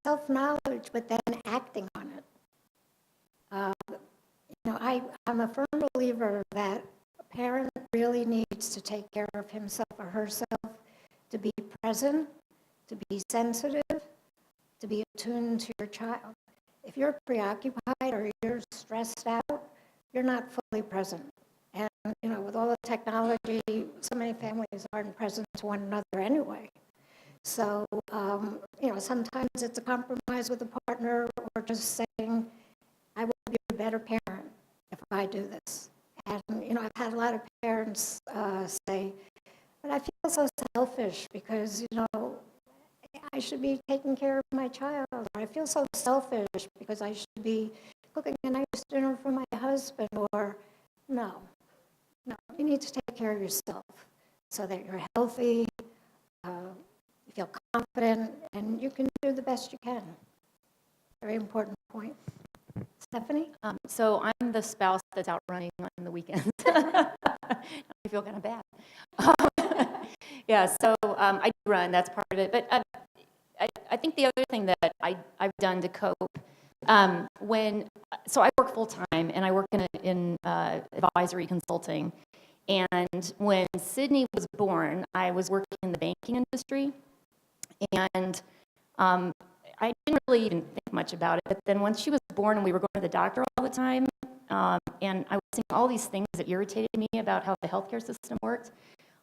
Self-knowledge, but then acting on it. I'm a firm believer that a parent really needs to take care of himself or herself, to be present, to be sensitive, to be attuned to your child. If you're preoccupied or you're stressed out, you're not fully present. And, with all the technology, so many families aren't present to one another anyway. So, sometimes it's a compromise with a partner or just saying, I will be a better parent if I do this. And, I've had a lot of parents say, but I feel so selfish because, I should be taking care of my child. Or I feel so selfish because I should be cooking a nice dinner for my husband. Or, no, you need to take care of yourself so that you're healthy, you feel confident, and you can do the best you can. Very important point. Stephanie? So I'm the spouse that's out running on the weekends. I feel kind of bad. So I do run, that's part of it. But I think the other thing that I've done to cope, so I work full-time, and I work in advisory consulting. And when Sydney was born, I was working in the banking industry. And I didn't really even think much about it. But then once she was born and we were going to the doctor all the time, and I was seeing all these things that irritated me about how the healthcare system worked,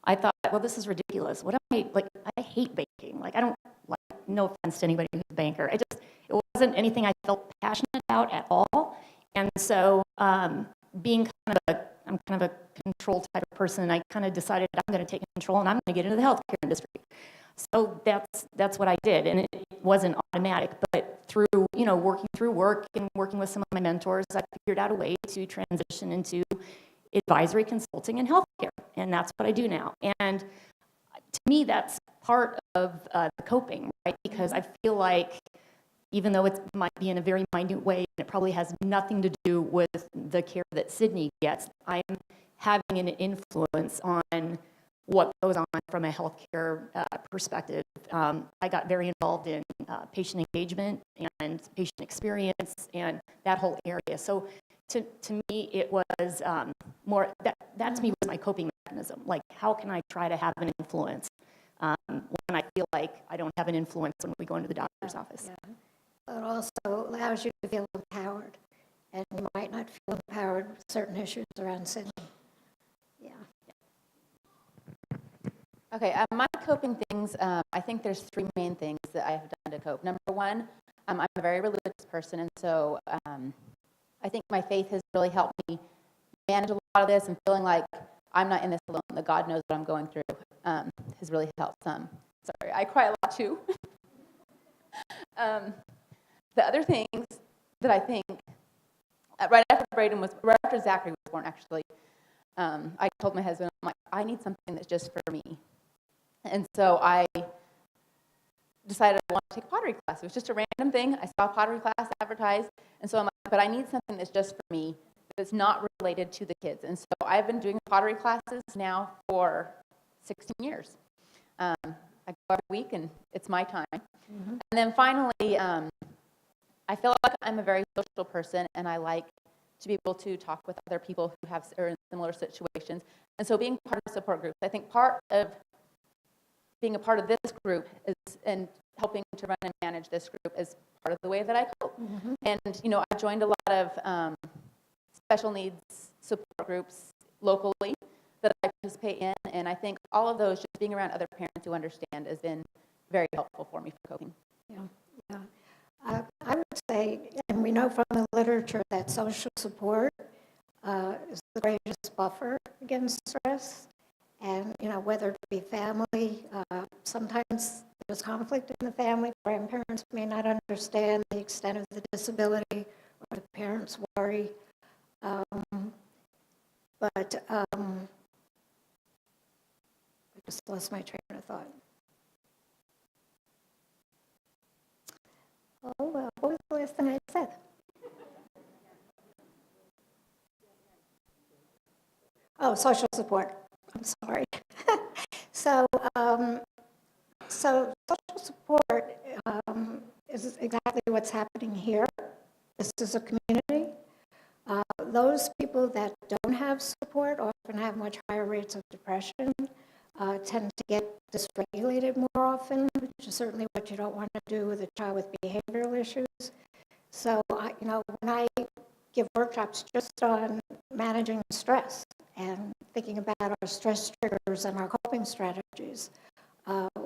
I thought, well, this is ridiculous. What am I, I hate banking. I don't, no offense to anybody who's a banker. It wasn't anything I felt passionate about at all. And so I'm kind of a control type of person. I kind of decided I'm going to take control and I'm going to get into the healthcare industry. So that's what I did, and it wasn't automatic. But through working through work and working with some of my mentors, I figured out a way to transition into advisory consulting and healthcare, and that's what I do now. And to me, that's part of the coping, right? Because I feel like even though it might be in a very minute way, and it probably has nothing to do with the care that Sydney gets, I'm having an influence on what goes on from a healthcare perspective. I got very involved in patient engagement and patient experience and that whole area. So to me, it was more, that to me was my coping mechanism. How can I try to have an influence when I feel like I don't have an influence when we go into the doctor's office? Yeah. It also allows you to feel empowered, and you might not feel empowered with certain issues around Sydney. Yeah. Okay, my coping things, I think there's three main things that I've done to cope. Number one, I'm a very religious person, and so I think my faith has really helped me manage a lot of this, and feeling like I'm not in this alone, that God knows what I'm going through has really helped some. Sorry, I cry a lot too. The other things that I think, right after Zachary was born, actually, I told my husband, I'm like, I need something that's just for me. And so I decided I wanted to take a pottery class. It was just a random thing. I saw a pottery class advertised, and so I'm like, but I need something that's just for me, that's not related to the kids. And so I've been doing pottery classes now for 16 years. I go every week, and it's my time. Mm-hmm. And then finally, I feel like I'm a very social person, and I like to be able to talk with other people who are in similar situations. And so being part of support groups, I think part of being a part of this group and helping to run and manage this group is part of the way that I cope. Mm-hmm. And, I joined a lot of special needs support groups locally that I participate in, and I think all of those, just being around other parents who understand, has been very helpful for me for coping. Yeah. I would say, and we know from the literature, that social support is the greatest buffer against stress. And, whether it be family, sometimes there's conflict in the family. Grandparents may not understand the extent of the disability, or the parents worry. But I just lost my train of thought. Oh, well, what was the last thing I said? Oh, social support. I'm sorry. So, so social support is exactly what's happening here. This is a community. Those people that don't have support often have much higher rates of depression, tend to get dysregulated more often, which is certainly what you don't want to do with a child with behavioral issues. So, when I give workshops just on managing stress and thinking about our stress triggers and our coping strategies,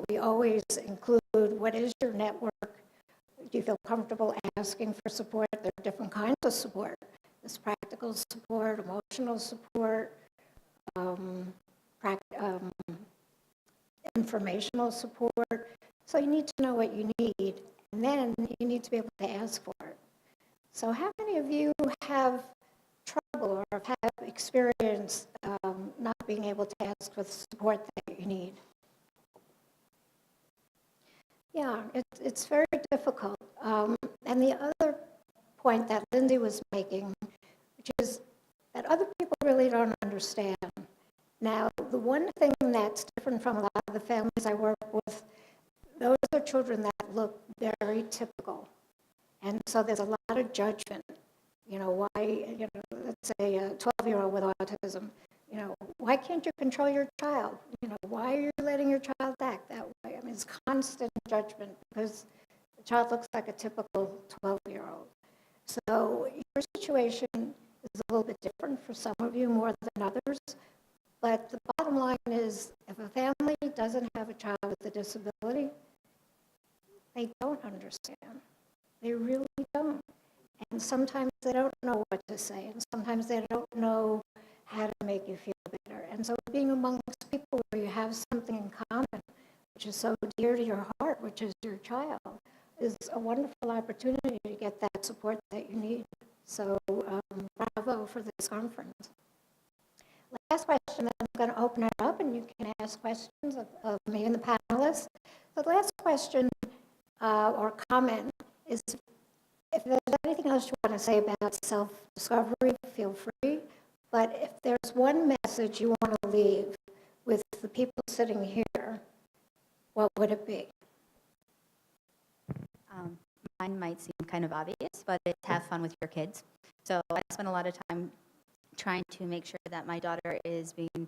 we always include what is your network. Do you feel comfortable asking for support? There are different kinds of support. There's practical support, emotional support, informational support. So you need to know what you need, and then you need to be able to ask for it. So how many of you have trouble or have had experience not being able to ask for the support that you need? Yeah, it's very difficult. And the other point that Lindsay was making, which is that other people really don't understand. Now, the one thing that's different from a lot of the families I work with, those are children that look very typical. And so there's a lot of judgment. Let's say a 12-year-old with autism, why can't you control your child? Why are you letting your child act that way? I mean, it's constant judgment because the child looks like a typical 12-year-old. So your situation is a little bit different for some of you more than others. But the bottom line is, if a family doesn't have a child with a disability, they don't understand. They really don't. And sometimes they don't know what to say, and sometimes they don't know how to make you feel better. And so being amongst people where you have something in common, which is so dear to your heart, which is your child, is a wonderful opportunity to get that support that you need. So bravo for this conference. Last question, then I'm going to open it up, and you can ask questions of me and the panelists. The last question or comment is, if there's anything else you want to say about self-discovery, feel free. But if there's one message you want to leave with the people sitting here, what would it be? Mine might seem kind of obvious, but it's have fun with your kids. So I spend a lot of time trying to make sure that my daughter is being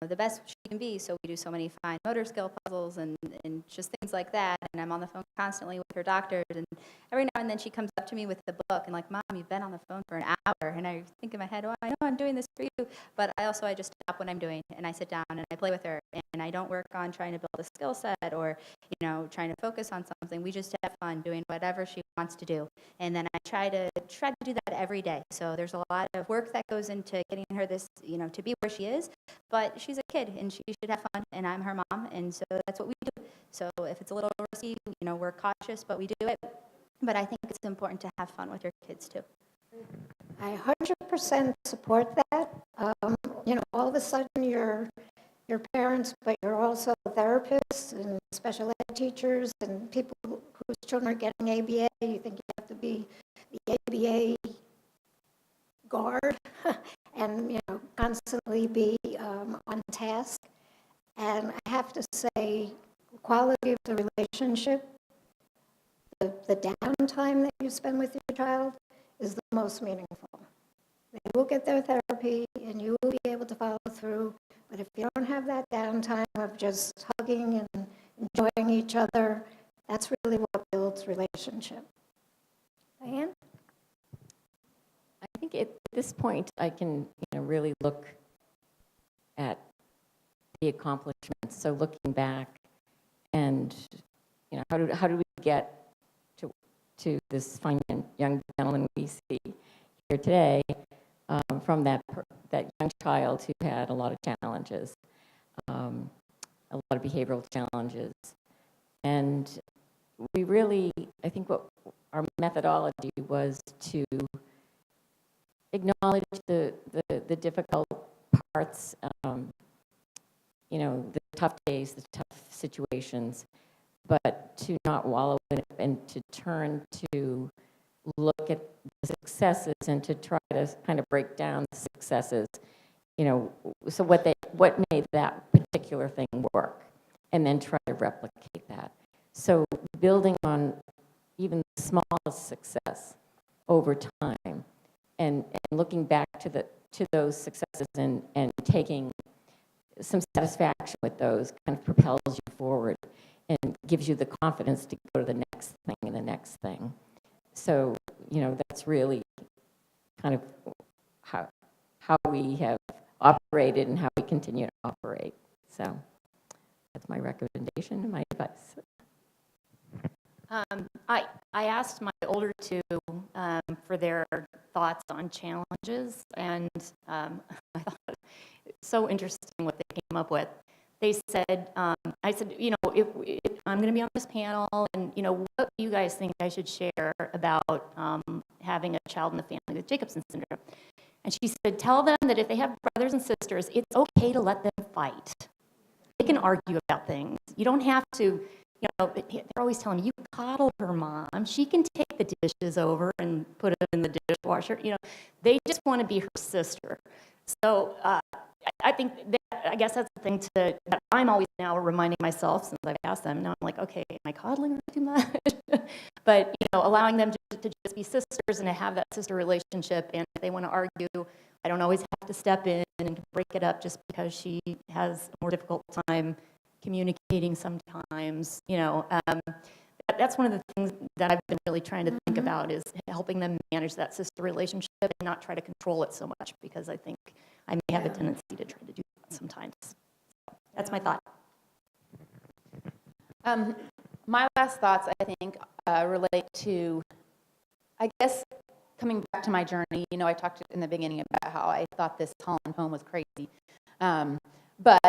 the best she can be. So we do so many fine motor skill puzzles and just things like that. And I'm on the phone constantly with her doctors. And every now and then she comes up to me with the book and like, Mom, you've been on the phone for an hour. And I think in my head, oh, I know I'm doing this for you. But I just stop what I'm doing and I sit down and I play with her. And I don't work on trying to build a skill set or, trying to focus on something. We just have fun doing whatever she wants to do. And then I try to do that every day. So there's a lot of work that goes into getting her this, to be where she is. But she's a kid and she should have fun, and I'm her mom, and so that's what we do. So if it's a little risky, we're cautious, but we do it. But I think it's important to have fun with your kids too. I 100% support that. All of a sudden you're parents, but you're also therapists and special ed teachers and people whose children are getting ABA. You think you have to be the ABA guard and constantly be on task. And I have to say, quality of the relationship, the downtime that you spend with your child is the most meaningful. They will get their therapy and you will be able to follow through, but if you don't have that downtime of just hugging and enjoying each other, that's really what builds relationship. Diane? I think at this point, I can really look at the accomplishments. So looking back, and how do we get to this fine young gentleman we see here today, from that young child who had a lot of challenges, a lot of behavioral challenges, and we really, I think what our methodology was to acknowledge the difficult parts, the tough days, the tough situations, but to not wallow in it and to turn to look at the successes and to try to kind of break down the successes, so what made that particular thing work, and then try to replicate that. So building on even the smallest success over time, and looking back to those successes and taking some satisfaction with those kind of propels you forward and gives you the confidence to go to the next thing and the next thing. So, that's really kind of how we have operated and how we continue to operate. So that's my recommendation and my advice. I asked my older two for their thoughts on challenges, and I thought it was so interesting what they came up with. They said, I said, if I'm going to be on this panel, and, what do you guys think I should share about having a child in the family with Jacobson syndrome? And she said, tell them that if they have brothers and sisters, it's okay to let them fight. They can argue about things. You don't have to, they're always telling me, you coddle her, Mom. She can take the dishes over and put them in the dishwasher. They just want to be her sister. So I think I guess that's the thing that I'm always now reminding myself, since I've asked them. Now I'm like, okay, am I coddling her too much? But allowing them to just be sisters and to have that sister relationship. And if they want to argue, I don't always have to step in and break it up just because she has a more difficult time communicating sometimes. That's one of the things that I've been really trying to think about, is helping them manage that sister relationship and not try to control it so much, because I think I may have a tendency to try to do that sometimes. That's my thought. My last thoughts, I think, relate to, I guess, coming back to my journey. I talked in the beginning about how I thought this Holland home was crazy. But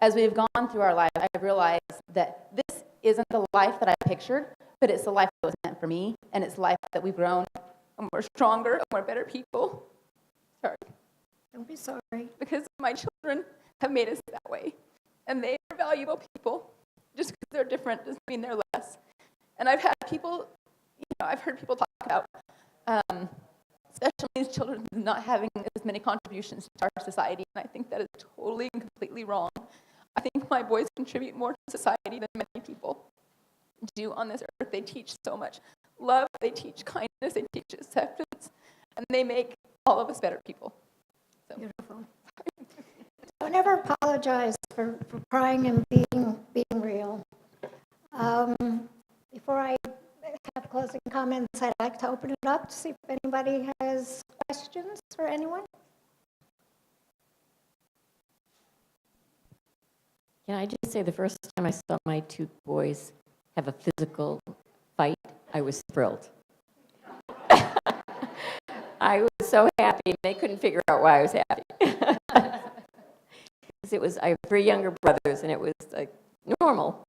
as we've gone through our lives, I realized that this isn't the life that I pictured, but it's the life that was meant for me, and it's the life that we've grown, and we're stronger, and we're better people. Sorry. Don't be sorry. Because my children have made us that way, and they are valuable people. Just because they're different doesn't mean they're less. And I've had people, I've heard people talk about special needs children not having as many contributions to our society, and I think that is totally and completely wrong. I think my boys contribute more to society than many people do on this earth. They teach so much love, they teach kindness, they teach acceptance, and they make all of us better people. So. Beautiful. Don't ever apologize for crying and being real. Before I have closing comments, I'd like to open it up to see if anybody has questions for anyone. Can I just say, the first time I saw my two boys have a physical fight, I was thrilled. I was so happy, and they couldn't figure out why I was happy. I have 3 younger brothers, and it was like normal.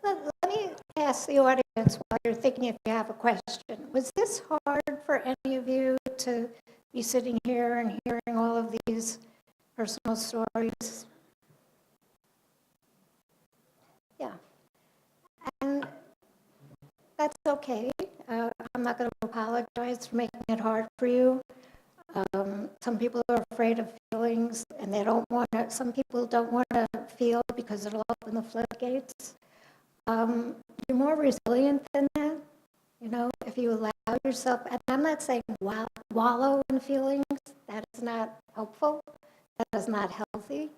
Let me ask the audience while you're thinking if you have a question. Was this hard for any of you to be sitting here and hearing all of these personal stories? Yeah. And that's okay. I'm not going to apologize for making it hard for you. Some people are afraid of feelings, and they don't want to. Some people don't want to feel because it'll open the floodgates. You're more resilient than that. If you allow yourself, and I'm not saying wallow in feelings. That is not helpful. That is not healthy.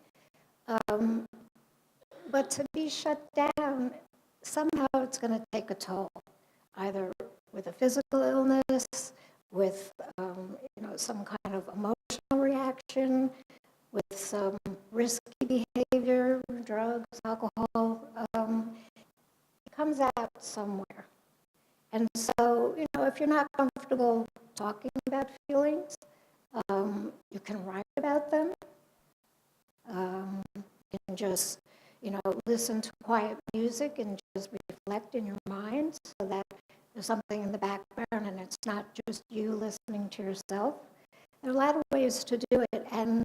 But to be shut down, somehow it's going to take a toll, either with a physical illness, with some kind of emotional reaction, with some risky behavior, drugs, alcohol. It comes out somewhere. And so, if you're not comfortable talking about feelings, you can write about them. You can just, listen to quiet music and just reflect in your mind, so that there's something in the background and it's not just you listening to yourself. There are a lot of ways to do it, and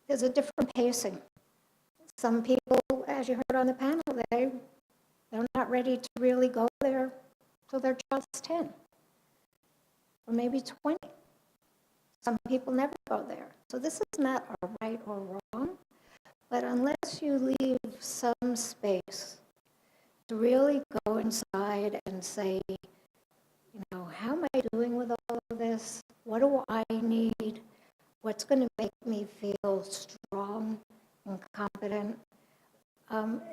there's a different pacing. Some people, as you heard on the panel, they're not ready to really go there till their child's 10, or maybe 20. Some people never go there. So this is not a right or wrong, but unless you leave some space to really go inside and say, you know, how am I doing with all of this? What do I need? What's going to make me feel strong and confident?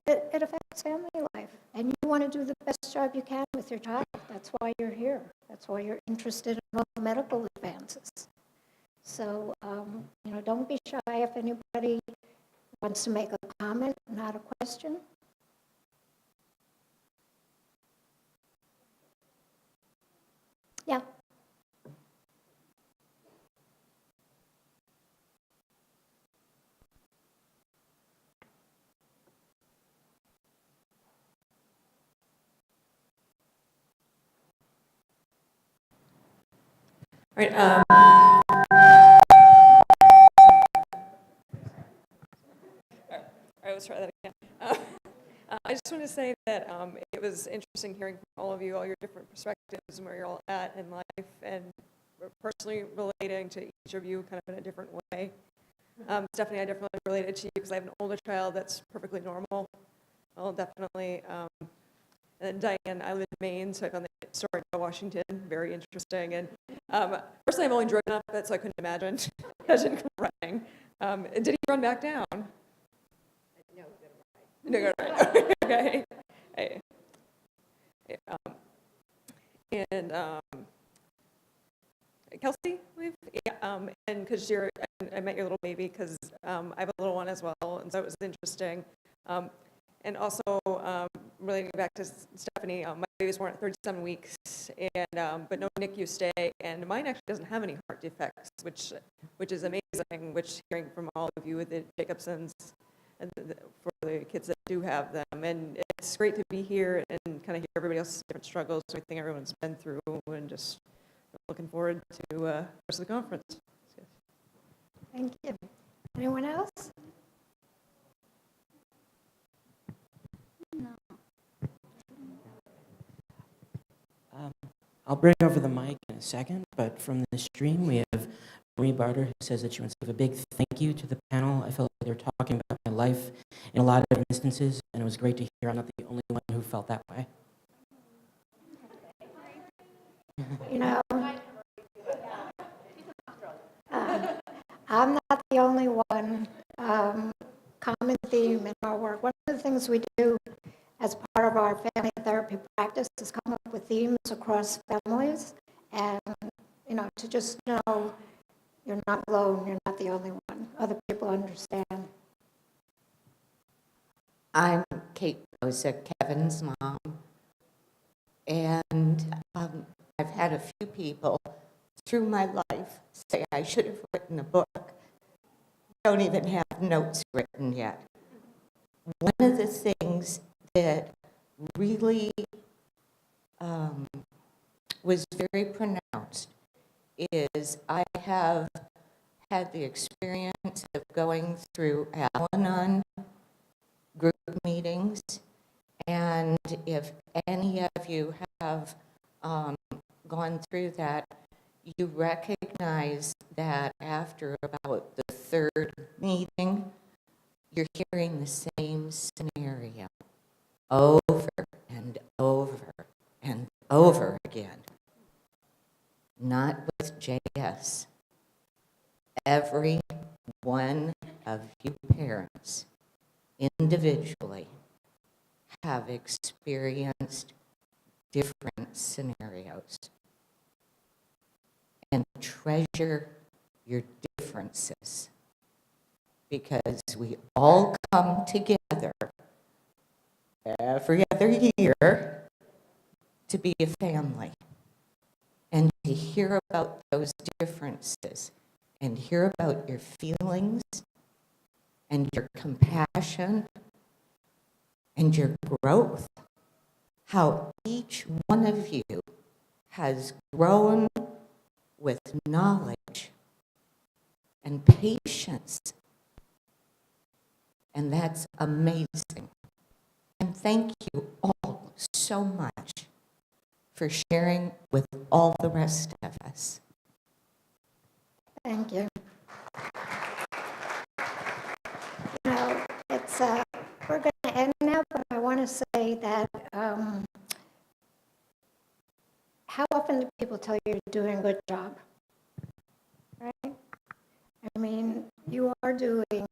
It affects family life, and you want to do the best job you can with your child. That's why you're here. That's why you're interested in all the medical advances. So, you know, don't be shy if anybody wants to make a comment, not a question. Yeah. All right. All right, let's try that again. I just want to say that it was interesting hearing from all of you, all your different perspectives and where you're all at in life, and personally relating to each of you kind of in a different way. Stephanie, I definitely related to you because I have an older child that's perfectly normal. Well, definitely. And then Diane, I live in Maine, so I found the story in Washington very interesting. And personally, I've only driven up it, so I couldn't imagine running. Did he run back down? No, right. Okay. Hey. And Kelsey, and because I met your little baby because I have a little one as well, and so it was interesting. And also relating back to Stephanie, my baby was born at 37 weeks, and but no NICU stay, and mine actually doesn't have any heart defects, which is amazing. Which hearing from all of you with the Jacobsons, and for the kids that do have them, and it's great to be here and kind of hear everybody else's different struggles, everything everyone's been through, and just looking forward to the rest of the conference. Thank you. Anyone else? I'll bring over the mic in a second, but from the stream we have Marie Barter, who says that she wants to give a big thank you to the panel. I felt like they were talking about my life in a lot of instances, and it was great to hear I'm not the only one who felt that way. You know, I'm not the only one. Common theme in our work. One of the things we do as part of our family therapy practice is come up with themes across families, and you know, to just know you're not alone, you're not the only one. Other people understand. I'm Kate Rosa, Kevin's mom, and I've had a few people through my life say I should have written a book. Don't even have notes written yet. One of the things that really was very pronounced is I have had the experience of going through Al-Anon group meetings, and if any of you have gone through that, you recognize that after about the third meeting, you're hearing the same scenario over and over and over again. Not with JS. Every one of you parents individually have experienced different scenarios. And treasure your differences, because we all come together every other year to be a family, and to hear about those differences and hear about your feelings and your compassion and your growth. how each one of you has grown with knowledge and patience. And that's amazing. And thank you all so much for sharing with all the rest of us. Thank you. You know, it's, we're going to end now, but I want to say that how often do people tell you you're doing a good job? Right? I mean, you are doing,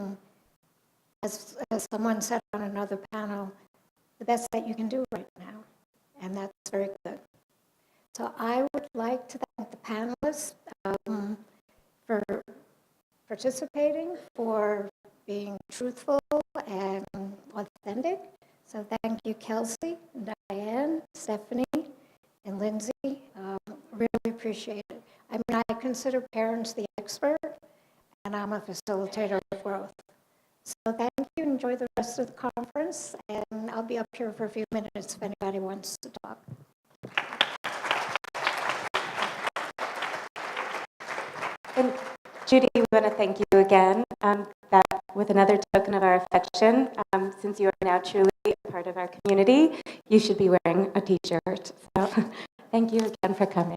as someone said on another panel, the best that you can do right now, and that's very good. So I would like to thank the panelists for participating, for being truthful and authentic. So thank you, Kelsey, Diane, Stephanie, and Lindsay. Really appreciate it. I mean, I consider parents the expert, and I'm a facilitator of growth. So thank you. Enjoy the rest of the conference, and I'll be up here for a few minutes if anybody wants to talk. And Judy, we want to thank you again that with another token of our affection, since you are now truly a part of our community, you should be wearing a t-shirt. So thank you again for coming.